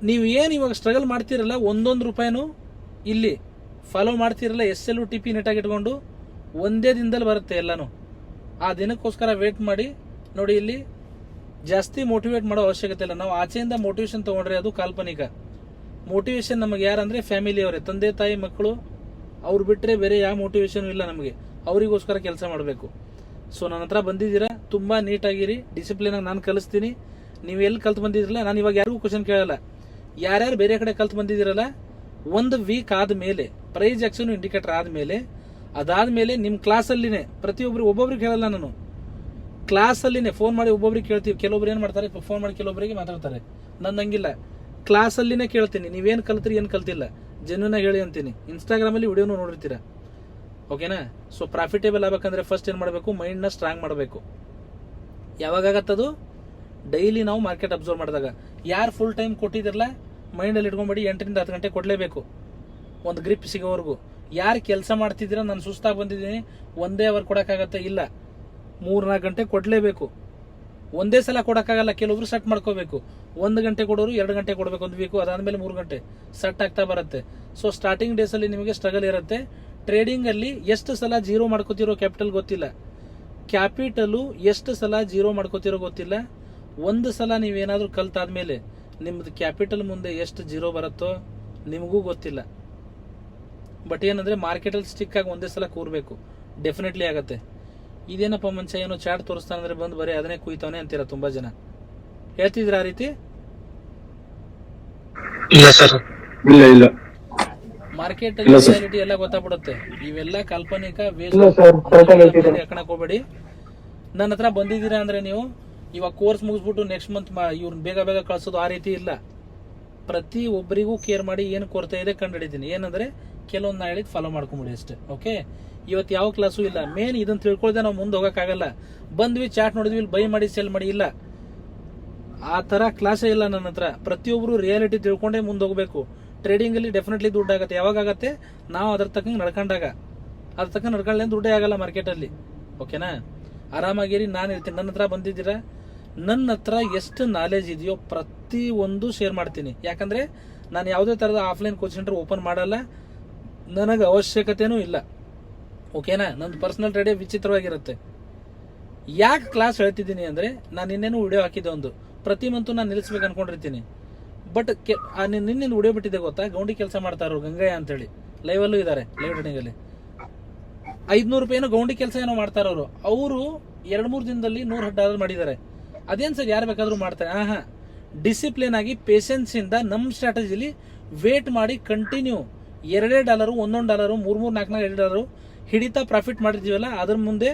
A: ನೀವು ಏನು ಇವಾಗ ಸ್ಟ್ರಗಲ್ ಮಾಡ್ತಿರಲ್ಲ, 1 ರೂಪಾಯಿನೂ ಇಲ್ಲಿ ಫಾಲೋ ಮಾಡ್ತಿರಲ್ಲ, SLTP ನೆಟ್ಟಾಗಿ ಇಟ್ಕೊಂಡು ಒಂದೇ ದಿನದಲ್ಲಿ ಬರುತ್ತೆ ಎಲ್ಲಾನು. ಆ ದಿನಕ್ಕೋಸ್ಕರ ವೇಟ್ ಮಾಡಿ. ನೋಡಿ, ಇಲ್ಲಿ ಜಾಸ್ತಿ ಮೋಟಿವೇಟ್ ಮಾಡೋ ಅವಶ್ಯಕತೆ ಇಲ್ಲ. ನಾವು ಆಚೆಯಿಂದ ಮೋಟಿವೇಶನ್ ತಗೊಂಡ್ರೆ ಅದು ಕಾಲ್ಪನಿಕ. ಮೋಟಿವೇಶನ್ ನಮಗೆ ಯಾರಂದ್ರೆ ಫ್ಯಾಮಿಲಿ ಅವರೇ, ತಂದೆ ತಾಯಿ ಮಕ್ಕಳು. ಅವ್ರು ಬಿಟ್ರೆ ಬೇರೆ ಯಾವ ಮೋಟಿವೇಶನ್ ಇಲ್ಲ ನಮಗೆ. ಅವರಿಗೋಸ್ಕರ ಕೆಲಸ ಮಾಡಬೇಕು. ಸೊ ನನ್ನ ಹತ್ರ ಬಂದಿದ್ದೀರಾ, ತುಂಬಾ ನೀಟಾಗಿರಿ, ಡಿಸಿಪ್ಲಿನ್ ಆಗಿ ನಾನು ಕಲಿಸ್ತೀನಿ. ನೀವು ಎಲ್ಲಿ ಕಲ್ತು ಬಂದಿದ್ರಲ್ಲ, ನಾನು ಇವಾಗ ಯಾರಿಗೂ ಕ್ವಶನ್ ಕೇಳಲ್ಲ. ಯಾರ್ಯಾರು ಬೇರೆ ಕಡೆ ಕಲ್ತು ಬಂದಿದ್ದೀರಲ್ಲ, 1 ವೀಕ್ ಆದ್ಮೇಲೆ ಪ್ರೈಸ್ ಆಕ್ಷನ್ ಇಂಡಿಕೇಟರ್ ಆದ್ಮೇಲೆ, ಅದಾದ್ಮೇಲೆ ನಿಮ್ಮ ಕ್ಲಾಸಲ್ಲಿನೇ ಒಬ್ಬೊಬ್ರಿಗೆ ಹೇಳಲ್ಲ ನಾನು, ಕ್ಲಾಸಲ್ಲಿನೇ ಫೋನ್ ಮಾಡಿ ಒಬ್ಬೊಬ್ರಿಗೆ ಕೇಳ್ತೀವಿ. ಕೆಲವೊಬ್ರು ಏನ್ ಮಾಡ್ತಾರೆ, ಫೋನ್ ಮಾಡಿ ಕೆಲವೊಬ್ಬರಿಗೆ ಮಾತಾಡ್ತಾರೆ. ನನ್ನ ಹಂಗಿಲ್ಲ, ಕ್ಲಾಸಲ್ಲಿನೇ ಕೇಳ್ತೀನಿ. ನೀವೇನು ಕಲ್ತ್ರಿ, ಏನು ಕಲ್ತಿಲ್ಲ, ಜೆನ್ಯೂನ್ ಆಗಿ ಹೇಳಿ ಅಂತೀನಿ. ಇನ್ಸ್ಟಾಗ್ರಾಮಲ್ಲಿ ವಿಡಿಯೋನು ನೋಡಿರ್ತೀರಾ, ಓಕೆನಾ? ಸೊ ಪ್ರಾಫಿಟೇಬಲ್ ಆಗ್ಬೇಕಂದ್ರೆ ಫಸ್ಟ್ ಏನ್ ಮಾಡಬೇಕು, ಮೈಂಡ್ನ ಸ್ಟ್ರಾಂಗ್ ಮಾಡಬೇಕು. ಯಾವಾಗತ್ತದು, ಡೈಲಿ ನಾವು ಮಾರ್ಕೆಟ್ ಅಬ್ಸರ್ವ್ ಮಾಡಿದಾಗ. ಯಾರು ಫುಲ್ ಟೈಮ್ ಕೊಟ್ಟಿದ್ರಲ್ಲ, ಮೈಂಡಲ್ಲಿ ಇಟ್ಕೊಂಡ್ಬಿಡಿ, 8 ರಿಂದ 10 ಗಂಟೆ ಕೊಡಲೇಬೇಕು, ಒಂದು ಗ್ರಿಪ್ ಸಿಗೋವರೆಗೂ. ಯಾರು ಕೆಲಸ ಮಾಡ್ತಿದ್ದೀರಾ, ನಾನು ಸುಸ್ತಾಗಿ ಬಂದಿದ್ದೀನಿ, 1 ಅವರ್ ಕೊಡೋಕ್ಕಾಗತ್ತೆ, ಇಲ್ಲ 3-4 ಗಂಟೆ ಕೊಡಲೇಬೇಕು. ಒಂದೇ ಸಲ ಕೊಡೋಕ್ಕಾಗಲ್ಲ, ಕೆಲವೊಬ್ರು ಸೆಟ್ ಮಾಡ್ಕೋಬೇಕು. 1 ಗಂಟೆ ಕೊಡೋರು 2 ಗಂಟೆ ಕೊಡಬೇಕು ಒಂದು ವೀಕು, ಅದಾದ್ಮೇಲೆ 3 ಗಂಟೆ ಸೆಟ್ ಆಗ್ತಾ ಬರುತ್ತೆ. ಸೊ ಸ್ಟಾರ್ಟಿಂಗ್ ಡೇಸ್ ಅಲ್ಲಿ ನಿಮಗೆ ಸ್ಟ್ರಗಲ್ ಇರುತ್ತೆ. ಟ್ರೇಡಿಂಗ್ ಅಲ್ಲಿ ಎಷ್ಟು ಸಲ ಜೀರೋ ಮಾಡ್ಕೋತಿರೋ ಕ್ಯಾಪಿಟಲ್ ಗೊತ್ತಿಲ್ಲ. ಒಂದು ಸಲ ನೀವೇನಾದರೂ ಕಲ್ತಾದ್ಮೇಲೆ ನಿಮ್ಮದು ಕ್ಯಾಪಿಟಲ್ ಮುಂದೆ ಎಷ್ಟು ಜೀರೋ ಬರುತ್ತೋ ನಿಮಗೂ ಗೊತ್ತಿಲ್ಲ. ಬಟ್ ಏನಂದರೆ ಮಾರ್ಕೆಟಲ್ಲಿ ಸ್ಟಿಕ್ ಆಗಿ ಒಂದೇ ಸಲ ಕೂರಬೇಕು, ಡೆಫಿನೆಟ್ಲಿ ಆಗತ್ತೆ. ಇದೇನಪ್ಪ ಮನುಷ್ಯ ಏನೋ ಚಾಟ್ ತೋರಿಸ್ತಾನಂದ್ರೆ ಬಂದು ಬರೀ ಅದನ್ನೇ ಕುಯ್ತಾವನೆ ಅಂತೀರ ತುಂಬ ಜನ. ಹೇಳ್ತಿದ್ರ ಆ ರೀತಿ?
C: ಇಲ್ಲ ಸರ್, ಇಲ್ಲ.
A: ಮಾರ್ಕೆಟ್ ಅಲ್ಲಿ ರಿಯಾಲಿಟಿ ಎಲ್ಲ ಗೊತ್ತಾಗ್ಬಿಡುತ್ತೆ. ಇವೆಲ್ಲ ಕಾಲ್ಪನಿಕ ಹಾಕಣಕ್ ಹೋಗ್ಬೇಡಿ. ನನ್ನ ಹತ್ರ ಬಂದಿದ್ದೀರಾ ಅಂದ್ರೆ ನೀವು ಇವಾಗ ಕೋರ್ಸ್ ಮುಗಿಸ್ಬಿಟ್ಟು ನೆಕ್ಸ್ಟ್ ಮಂತ್ ಇವ್ರನ್ನ ಬೇಗ ಬೇಗ ಕಳ್ಸೋದು ಆ ರೀತಿ ಇಲ್ಲ. ಪ್ರತಿ ಒಬ್ಬರಿಗೂ ಕೇರ್ ಮಾಡಿ ಏನು ಕೊರತೆ ಇದೆ ಕಂಡುಹಿಡಿತೀನಿ. ಏನಂದ್ರೆ ಕೆಲವೊಂದು ನಾ ಹೇಳಿದ್ ಫಾಲೋ ಮಾಡ್ಕೊಂಬಿಡಿ ಅಷ್ಟೇ. ಓಕೆ, ಇವತ್ತು ಯಾವ ಕ್ಲಾಸು ಇಲ್ಲ. ಮೇನ್ ಇದನ್ನ ತಿಳ್ಕೊಳ್ದೆ ನಾವು ಮುಂದೆ ಹೋಗೋಕ್ಕಾಗಲ್ಲ. ಬಂದ್ವಿ ಚಾಟ್ ನೋಡಿದ್ವಿ, ಇಲ್ಲಿ ಬೈ ಮಾಡಿ ಸೆಲ್ ಮಾಡಿ, ಇಲ್ಲ ಆ ತರ ಕ್ಲಾಸೇ ಇಲ್ಲ ನನ್ನ ಹತ್ರ. ಪ್ರತಿಯೊಬ್ಬರು ರಿಯಾಲಿಟಿ ತಿಳ್ಕೊಂಡೇ ಮುಂದೆ ಹೋಗ್ಬೇಕು. ಟ್ರೇಡಿಂಗ್ ಅಲ್ಲಿ ಡೆಫಿನೆಟ್ಲಿ ದುಡ್ಡು ಆಗುತ್ತೆ. ಯಾವಾಗ ಆಗತ್ತೆ? ನಾವು ಅದ್ರ ತಕ್ಕಂಗೆ ನಡ್ಕೊಂಡಾಗ. ಅದ್ರ ತಕ್ಕ ನಡ್ಕೊಳ್ಳಿ ದುಡ್ಡೇ ಆಗಲ್ಲ ಮಾರ್ಕೆಟಲ್ಲಿ. ಓಕೆನಾ? ಆರಾಮಾಗಿರಿ. ನಾನು ಇರ್ತೀನಿ. ನನ್ನ ಹತ್ರ ಬಂದಿದ್ದೀರಾ, ನನ್ನ ಹತ್ರ ಎಷ್ಟು ನಾಲೆಜ್ ಇದೆಯೋ ಪ್ರತಿ ಒಂದು ಶೇರ್ ಮಾಡ್ತೀನಿ. ಯಾಕಂದ್ರೆ ನಾನು ಯಾವುದೇ ತರದ ಆಫ್ಲೈನ್ ಕೋಚಿಂಗ್ ಸೆಂಟರ್ ಓಪನ್ ಮಾಡಲ್ಲ, ನನಗೆ ಅವಶ್ಯಕತೆನೂ ಇಲ್ಲ. ಓಕೆನಾ? ನಂದು ಪರ್ಸನಲ್ ಟ್ರೇಡೇ ವಿಚಿತ್ರವಾಗಿರುತ್ತೆ. ಯಾಕೆ ಕ್ಲಾಸ್ ಹೇಳ್ತಿದ್ದೀನಿ ಅಂದ್ರೆ, ನಾನು ಇನ್ನೇನು ವಿಡಿಯೋ ಹಾಕಿದ್ದೆ ಒಂದು, ಪ್ರತಿ ಮಂತು ನಾನು ನಿಲ್ಲಿಸ್ಬೇಕು ಅನ್ಕೊಂಡಿರ್ತೀನಿ. ಬಟ್ ನಿನ್ನೆ ವಿಡಿಯೋ ಬಿಟ್ಟಿದ್ದೆ ಗೊತ್ತಾ? ಗೌಂಡಿ ಕೆಲಸ ಮಾಡ್ತಾರೋ ಗಂಗಯ್ಯ ಅಂತೇಳಿ, ಲೈವಲ್ಲೂ ಇದ್ದಾರೆ, ಲೈವ್ ಟ್ರೇಡಿಂಗ್ ಅಲ್ಲಿ $500 ಏನೋ ಗೌಂಡಿ ಕೆಲಸ ಏನೋ ಮಾಡ್ತಾರವ್ರು. ಅವರು 2-3 ದಿನದಲ್ಲಿ $100 ಮಾಡಿದ್ದಾರೆ. ಅದೇನ್ ಸರ್ ಯಾರು ಬೇಕಾದ್ರೂ ಮಾಡ್ತಾರೆ? ಡಿಸಿಪ್ಲಿನ್ ಆಗಿ ಪೇಷನ್ಸ್ ಇಂದ ನಮ್ಮ ಸ್ಟ್ರಾಟಜಿಲಿ ವೇಟ್ ಮಾಡಿ ಕಂಟಿನ್ಯೂ $2, $1, $3, $4, $2 ಹಿಡಿತಾ ಪ್ರಾಫಿಟ್ ಮಾಡಿರ್ತೀವಲ್ಲ, ಅದ್ರ ಮುಂದೆ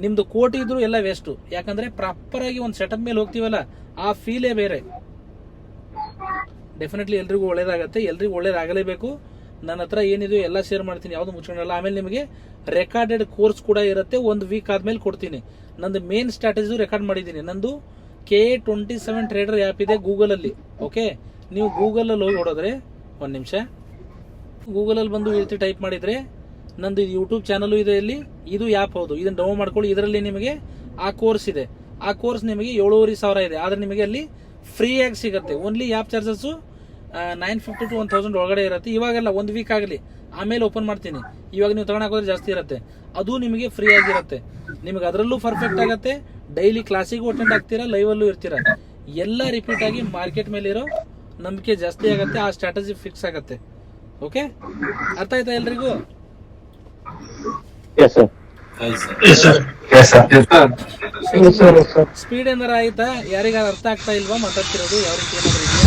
A: ನಿಮ್ದು ಕೋಟಿ ಇದ್ರು ಎಲ್ಲ ವೇಸ್ಟು. ಯಾಕಂದ್ರೆ ಪ್ರಾಪರ್ ಆಗಿ ಒಂದು ಸೆಟಪ್ ಮೇಲೆ ಹೋಗ್ತೀವಲ್ಲ, ಆ ಫೀಲೇ ಬೇರೆ. ಡೆಫಿನೆಟ್ಲಿ ಎಲ್ರಿಗೂ ಒಳ್ಳೇದಾಗತ್ತೆ, ಎಲ್ರಿಗೂ ಒಳ್ಳೇದಾಗಲೇಬೇಕು. ನನ್ನ ಹತ್ರ ಏನಿದೆಯೋ ಎಲ್ಲ ಶೇರ್ ಮಾಡ್ತೀನಿ, ಯಾವ್ದು ಮುಚ್ಕೊಂಡಲ್ಲ. ಆಮೇಲೆ ನಿಮಗೆ ರೆಕಾರ್ಡೆಡ್ ಕೋರ್ಸ್ ಕೂಡ ಇರುತ್ತೆ, 1 ವೀಕ್ ಆದ್ಮೇಲೆ ಕೊಡ್ತೀನಿ. ನಂದು ಮೇನ್ ಸ್ಟ್ರಾಟಜಿ ರೆಕಾರ್ಡ್ ಮಾಡಿದ್ದೀನಿ. ನಂದು K27 ಟ್ರೇಡರ್ ಆ್ಯಪ್ ಇದೆ ಗೂಗಲ್ ಅಲ್ಲಿ. ಓಕೆ, ನೀವು ಗೂಗಲ್ ಅಲ್ಲಿ ಹೋಗಿ ಹೊಡೋದ್ರೆ, ಒಂದು ನಿಮಿಷ, ಗೂಗಲ್ ಅಲ್ಲಿ ಬಂದು ಈ ರೀತಿ ಟೈಪ್ ಮಾಡಿದ್ರೆ ನಂದು ಯೂಟ್ಯೂಬ್ ಚಾನಲ್ ಇದೆ. ಇಲ್ಲಿ ಇದು ಆ್ಯಪ್ ಹೌದು, ಇದನ್ನ ಡೌನ್ಲೋಡ್ ಮಾಡ್ಕೊಳ್ಳಿ. ಇದರಲ್ಲಿ ನಿಮಗೆ ಆ ಕೋರ್ಸ್ ಇದೆ. ಆ ಕೋರ್ಸ್ ನಿಮಗೆ 7,500 ಇದೆ. ಆದ್ರೆ ನಿಮಗೆ ಅಲ್ಲಿ ಫ್ರೀ ಆಗಿ ಸಿಗುತ್ತೆ. ಓನ್ಲಿ ಆ್ಯಪ್ ಚಾರ್ಜಸ್ $950 to $1,000 ಒಳಗಡೆ ಇರುತ್ತೆ. ಇವಾಗೆಲ್ಲ 1 ವೀಕ್ ಆಗಲಿ, ಆಮೇಲೆ ಓಪನ್ ಮಾಡ್ತೀನಿ. ಇವಾಗ ನೀವು ತಗೊಳಕ್ ಹೋದ್ರೆ ಜಾಸ್ತಿ ಇರುತ್ತೆ. ಅದು ನಿಮಗೆ ಫ್ರೀ ಆಗಿರುತ್ತೆ. ನಿಮಗೆ ಅದರಲ್ಲೂ ಪರ್ಫೆಕ್ಟ್ ಆಗುತ್ತೆ. ಡೈಲಿ ಕ್ಲಾಸಿಗೂ ಅಟೆಂಡ್ ಆಗ್ತೀರಾ, ಲೈವ್ ಅಲ್ಲೂ ಇರ್ತೀರಾ. ಎಲ್ಲ ರಿಪೀಟ್ ಆಗಿ ಮಾರ್ಕೆಟ್ ಮೇಲೆ ಇರೋ ನಂಬಿಕೆ ಜಾಸ್ತಿ ಆಗುತ್ತೆ. ಆ ಸ್ಟ್ರಾಟಜಿ ಫಿಕ್ಸ್ ಆಗುತ್ತೆ. ಓಕೆ, ಅರ್ಥ ಆಯ್ತಾ ಎಲ್ರಿಗೂ? ಸ್ಪೀಡ್ ಏನಾರ ಆಯ್ತಾ? ಯಾರಿಗಾರ ಅರ್ಥ ಆಗ್ತಾ ಇಲ್ವಾ ಮಾತಾಡ್ತಿರೋದು? ಯಾವ ರೀತಿ ಏನಾದ್ರು ಇದೆಯಾ?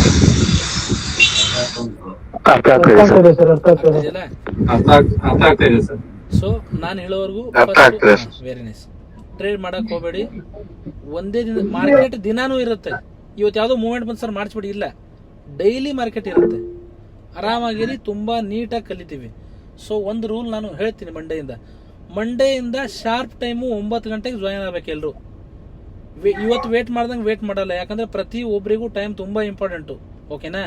A: ಸೊ ನಾನು ಹೇಳೋವರೆಗೂ ವೆರಿ ನೈಸ್. ಟ್ರೇಡ್ ಮಾಡಕ್ ಹೋಗ್ಬೇಡಿ. ಒಂದೇ ದಿನ ಮಾರ್ಕೆಟ್ ದಿನಾನೂ ಇರುತ್ತೆ. ಇವತ್ತು ಯಾವ್ದೋ ಮೂವ್ಮೆಂಟ್ ಬಂದ್ ಸರ್ ಮಾಡಿಸ್ಬಿಡಿ, ಇಲ್ಲ, ಡೈಲಿ ಮಾರ್ಕೆಟ್ ಇರುತ್ತೆ. ಆರಾಮಾಗಿರಿ, ತುಂಬಾ ನೀಟಾಗಿ ಕಲಿತೀವಿ. ಸೊ ಒಂದು ರೂಲ್ ನಾನು ಹೇಳ್ತೀನಿ, ಮಂಡೆಯಿಂದ ಶಾರ್ಪ್ ಟೈಮು 9 ಗಂಟೆಗೆ ಜಾಯಿನ್ ಆಗ್ಬೇಕು ಎಲ್ರು. ಇವತ್ತು ವೇಟ್ ಮಾಡ್ದಂಗೆ ವೇಟ್ ಮಾಡಲ್ಲ. ಯಾಕಂದ್ರೆ ಪ್ರತಿ ಒಬ್ಬರಿಗೂ ಟೈಮ್ ತುಂಬಾ ಇಂಪಾರ್ಟೆಂಟು. ಓಕೆನಾ?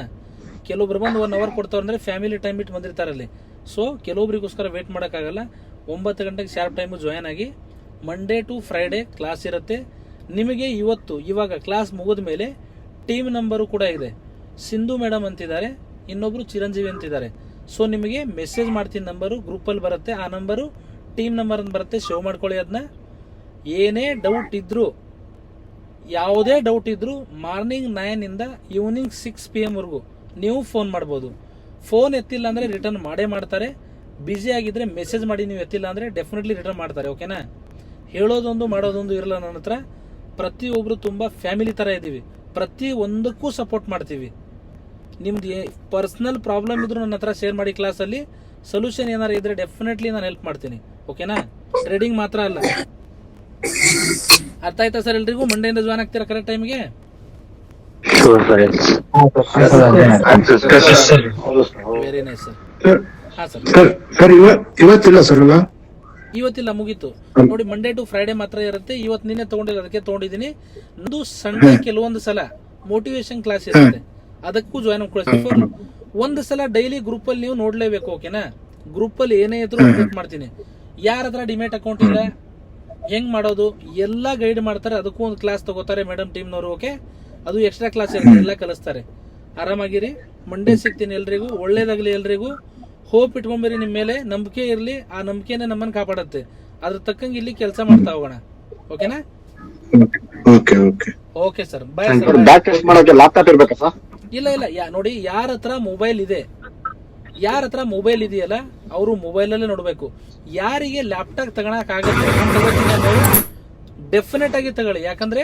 A: ಕೆಲವೊಬ್ರು ಬಂದು 1 ಅವರ್ ಕೊಡ್ತಾವ್ರೆ ಅಂದ್ರೆ ಫ್ಯಾಮಿಲಿ ಟೈಮ್ ಬಿಟ್ಟು ಬಂದಿರ್ತಾರಲ್ಲಿ. ಸೊ ಕೆಲವೊಬ್ರಿಗೋಸ್ಕರ ವೇಟ್ ಮಾಡೋಕ್ಕಾಗಲ್ಲ. 9 ಗಂಟೆಗೆ ಶಾರ್ಪ್ ಟೈಮು ಜಾಯಿನ್ ಆಗಿ. ಮಂಡೇ ಟು ಫ್ರೈಡೇ ಕ್ಲಾಸ್ ಇರುತ್ತೆ ನಿಮಗೆ. ಇವಾಗ ಕ್ಲಾಸ್ ಮುಗಿದ ಮೇಲೆ ಟೀಮ್ ನಂಬರು ಕೂಡ ಇದೆ. ಸಿಂಧು ಮೇಡಮ್ ಅಂತಿದ್ದಾರೆ, ಇನ್ನೊಬ್ರು ಚಿರಂಜೀವಿ ಅಂತಿದ್ದಾರೆ. ಸೊ ನಿಮಗೆ ಮೆಸೇಜ್ ಮಾಡ್ತೀನಿ, ನಂಬರು ಗ್ರೂಪಲ್ಲಿ ಬರುತ್ತೆ. ಆ ನಂಬರು ಟೀಮ್ ನಂಬರ್ ಅಂತ ಬರುತ್ತೆ, ಸೇವ್ ಮಾಡ್ಕೊಳ್ಳಿ ಅದನ್ನ. ಏನೇ ಡೌಟ್ ಇದ್ರು, ಯಾವುದೇ ಡೌಟ್ ಇದ್ರು ಮಾರ್ನಿಂಗ್ 9 ಇಂದ ಈವ್ನಿಂಗ್ 6 PM ವರೆಗೂ ನೀವು ಫೋನ್ ಮಾಡ್ಬೋದು. ಫೋನ್ ಎತ್ತಿಲ್ಲ ಅಂದ್ರೆ ರಿಟರ್ನ್ ಮಾಡೇ ಮಾಡ್ತಾರೆ. ಬ್ಯುಸಿ ಆಗಿದ್ರೆ ಮೆಸೇಜ್ ಮಾಡಿ, ನೀವು ಎತ್ತಿಲ್ಲ ಅಂದ್ರೆ ಡೆಫಿನೆಟ್ಲಿ ರಿಟರ್ನ್ ಮಾಡ್ತಾರೆ. ಓಕೆನಾ? ಹೇಳೋದೊಂದು ಮಾಡೋದೊಂದು ಇರಲ್ಲ ನನ್ನ ಹತ್ರ. ಪ್ರತಿಯೊಬ್ರು ತುಂಬಾ ಫ್ಯಾಮಿಲಿ ತರ ಇದೀವಿ. ಪ್ರತಿ ಒಂದಕ್ಕೂ ಸಪೋರ್ಟ್ ಮಾಡ್ತೀವಿ. ನಿಮ್ದು ಪರ್ಸನಲ್ ಪ್ರಾಬ್ಲಮ್ ಇದ್ರು ನನ್ನ ಹತ್ರ ಶೇರ್ ಮಾಡಿ. ಕ್ಲಾಸಲ್ಲಿ ಸೊಲ್ಯೂಷನ್ ಏನಾರು ಇದ್ರೆ ಡೆಫಿನೆಟ್ಲಿ ನಾನು ಹೆಲ್ಪ್ ಮಾಡ್ತೀನಿ. ಓಕೆನಾ? ಟ್ರೇಡಿಂಗ್ ಮಾತ್ರ ಅಲ್ಲ. ಅರ್ಥ ಆಯ್ತಾ ಸರ್ ಎಲ್ರಿಗೂ? ಮಂಡೆಯಿಂದ ಜಾಯ್ನ್ ಆಗ್ತೀರಾ ಕರೆಕ್ಟ್ ಟೈಮ್ಗೆ? Very nice sir. ಹಾ ಸರ್.
C: ಇವತ್ತಿಲ್ಲ ಸರ್?
A: ಇವತ್ತಿಲ್ಲ, ಮುಗೀತು ನೋಡಿ. ಮಂಡೇ ಟು ಫ್ರೈಡೆ ಮಾತ್ರ ಇರುತ್ತೆ. ಇವತ್ತು ನಿನ್ನೆ ತಗೊಂಡಿಲ್ಲ, ಅದಕ್ಕೆ ತಗೊಂಡಿದ್ದೀನಿ. ನಂದು ಸಂಡೇ ಕೆಲವೊಂದು ಸಲ ಮೋಟಿವೇಶನ್ ಕ್ಲಾಸ್ ಇರುತ್ತೆ, ಅದಕ್ಕೂ ಜಾಯ್ನ್ ಮಾಡ್ಕೊಳ್ಳಿ. ಒಂದು ಸಲ ಡೈಲಿ ಗ್ರೂಪ್ ಅಲ್ಲಿ ನೀವು ನೋಡ್ಲೇಬೇಕು. ಓಕೆನಾ? ಗ್ರೂಪ್ ಅಲ್ಲಿ ಏನೇ ಇದ್ರು ಅಪ್ಡೇಟ್ ಮಾಡ್ತೀನಿ. ಯಾರ ಹತ್ರ ಡಿಮೇಟ್ ಅಕೌಂಟ್ ಇಲ್ಲ, ಹೆಂಗ್ ಮಾಡೋದು ಎಲ್ಲ ಗೈಡ್ ಮಾಡ್ತಾರೆ. ಅದಕ್ಕೂ ಒಂದು ಕ್ಲಾಸ್ ತಗೋತಾರೆ ಮೇಡಮ್ ಟೀಮ್ನವರು. ಓಕೆ, ಅದು ಎಕ್ಸ್ಟ್ರಾ ಕ್ಲಾಸ್ ಇರುತ್ತೆ, ಎಲ್ಲ ಕಲಿಸ್ತಾರೆ. ಆರಾಮಾಗಿರಿ. ಮಂಡೇ ಸಿಗ್ತೀನಿ ಎಲ್ರಿಗೂ. ಒಳ್ಳೇದಾಗ್ಲಿ ಎಲ್ರಿಗೂ. ಹೋಪ್ ಇಟ್ಕೊಂಬರಿ, ನಿಮ್ಮ ಮೇಲೆ ನಂಬಿಕೆ ಇರಲಿ. ಆ ನಂಬಿಕೆನೇ ನಮ್ಮನ್ನು ಕಾಪಾಡುತ್ತೆ. ಅದ್ರ ತಕ್ಕಂಗೆ ಇಲ್ಲಿ ಕೆಲಸ ಮಾಡ್ತಾ ಹೋಗೋಣ. ಓಕೆನಾ?
C: Okay okay
A: okay sir bye
C: Thank
A: sir
D: back test ಮಾಡೋಕೆ ಲ್ಯಾಪ್ಟಾಪ್ ಇರ್ಬೇಕಾ ಸರ್?
A: ಇಲ್ಲ ಇಲ್ಲ ನೋಡಿ ಯಾರ ಹತ್ರ ಮೊಬೈಲ್ ಇದೆ, ಯಾರ ಹತ್ರ ಮೊಬೈಲ್ ಇದೆಯಲ್ಲ ಅವರು ಮೊಬೈಲಲ್ಲೇ ನೋಡಬೇಕು. ಯಾರಿಗೆ ಲ್ಯಾಪ್ಟಾಪ್ ತಗೊಳಕ್ ಆಗುತ್ತೆ ಡೆಫಿನೆಟ್ ಆಗಿ ತಗೊಳ್ಳಿ. ಯಾಕಂದ್ರೆ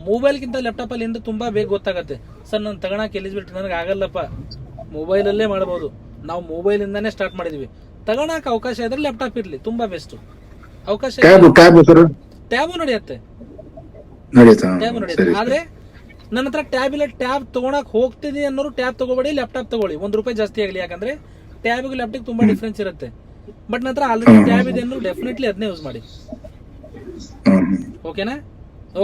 A: ಮೊಬೈಲ್ಗಿಂತ ಲ್ಯಾಪ್ಟಾಪ್ ಅಲ್ಲಿ ಇಂದ ತುಂಬಾ ಬೇಗ ಗೊತ್ತಾಗತ್ತೆ. ಸರ್ ನಾನು ತಗೊಳಕ್ ಎಲಿಜಿಬಿಲಿಟಿ ನನಗೆ ಆಗಲ್ಲಪ್ಪ, ಮೊಬೈಲಲ್ಲೇ ಮಾಡಬಹುದು. ನಾವು ಮೊಬೈಲ್ ಇಂದಾನೇ ಸ್ಟಾರ್ಟ್ ಮಾಡಿದೀವಿ. ತಗೊಳಕ್ ಅವಕಾಶ ಇದ್ರೆ ಲ್ಯಾಪ್ಟಾಪ್ ಇರ್ಲಿ, ತುಂಬಾ ಬೆಸ್ಟ್. ಅವಕಾಶ
C: ಟ್ಯಾಬ್ ಸರ್
A: ಟ್ಯಾಬು ನಡೆಯುತ್ತೆ,
C: ನಡೀತಾ
A: ಟ್ಯಾಬ್ ನಡೆಯುತ್ತೆ. ಆದ್ರೆ ನನ್ನ ಹತ್ರ ಟ್ಯಾಬ್ ಇಲ್ಲ, ಟ್ಯಾಬ್ ತಗೊಳಕ್ ಹೋಗ್ತಿದೀನಿ ಅನ್ನೋರು ಟ್ಯಾಬ್ ತಗೋಬೇಡಿ, ಲ್ಯಾಪ್ಟಾಪ್ ತಗೊಳ್ಳಿ. ₹1 ಜಾಸ್ತಿ ಆಗಲಿ. ಯಾಕಂದ್ರೆ ಟ್ಯಾಬ್ಗೂ ಲ್ಯಾಪ್ಟಾಪ್ ತುಂಬಾ ಡಿಫ್ರೆನ್ಸ್ ಇರುತ್ತೆ. ಬಟ್ ನನ್ನ ಹತ್ರ ಆಲ್ರೆಡಿ ಟ್ಯಾಬ್ ಇದೆ ಅನ್ನೋ ಡೆಫಿನೆಟ್ಲಿ ಅದನ್ನೇ ಯೂಸ್ ಮಾಡಿ. ಓಕೆನಾ?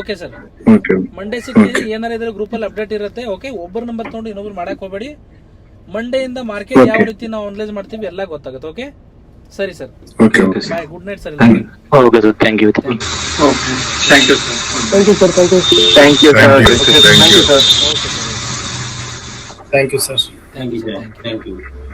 A: ಓಕೆ ಸರ್,
C: ಓಕೆ
A: ಮಂಡೇ ಸಿಗ್ತೀನಿ. ಏನಾರ ಇದ್ರೆ ಗ್ರೂಪ್ ಅಲ್ಲಿ ಅಪ್ಡೇಟ್ ಇರುತ್ತೆ. ಓಕೆ, ಒಬ್ಬರ ನಂಬರ್ ತಗೊಂಡು ಇನ್ನೊಬ್ರು ಮಾಡಕ್ ಹೋಗಬೇಡಿ. ಮಂಡೇ ಇಂದ ಮಾರ್ಕೆಟ್ ಯಾವ ರೀತಿ ನಾವು ಅನಲೈಸ್ ಮಾಡ್ತೀವಿ ಎಲ್ಲ ಗೊತ್ತಾಗುತ್ತೆ. ಓಕೆ ಸರಿ sir,
C: okay okay
A: bye, good night sir.
B: Okay sir, thank you.
C: Thank you sir.
D: Thank you sir.
B: Thank you sir.
D: Thank you sir.
C: Thank you sir.
A: Thank you sir.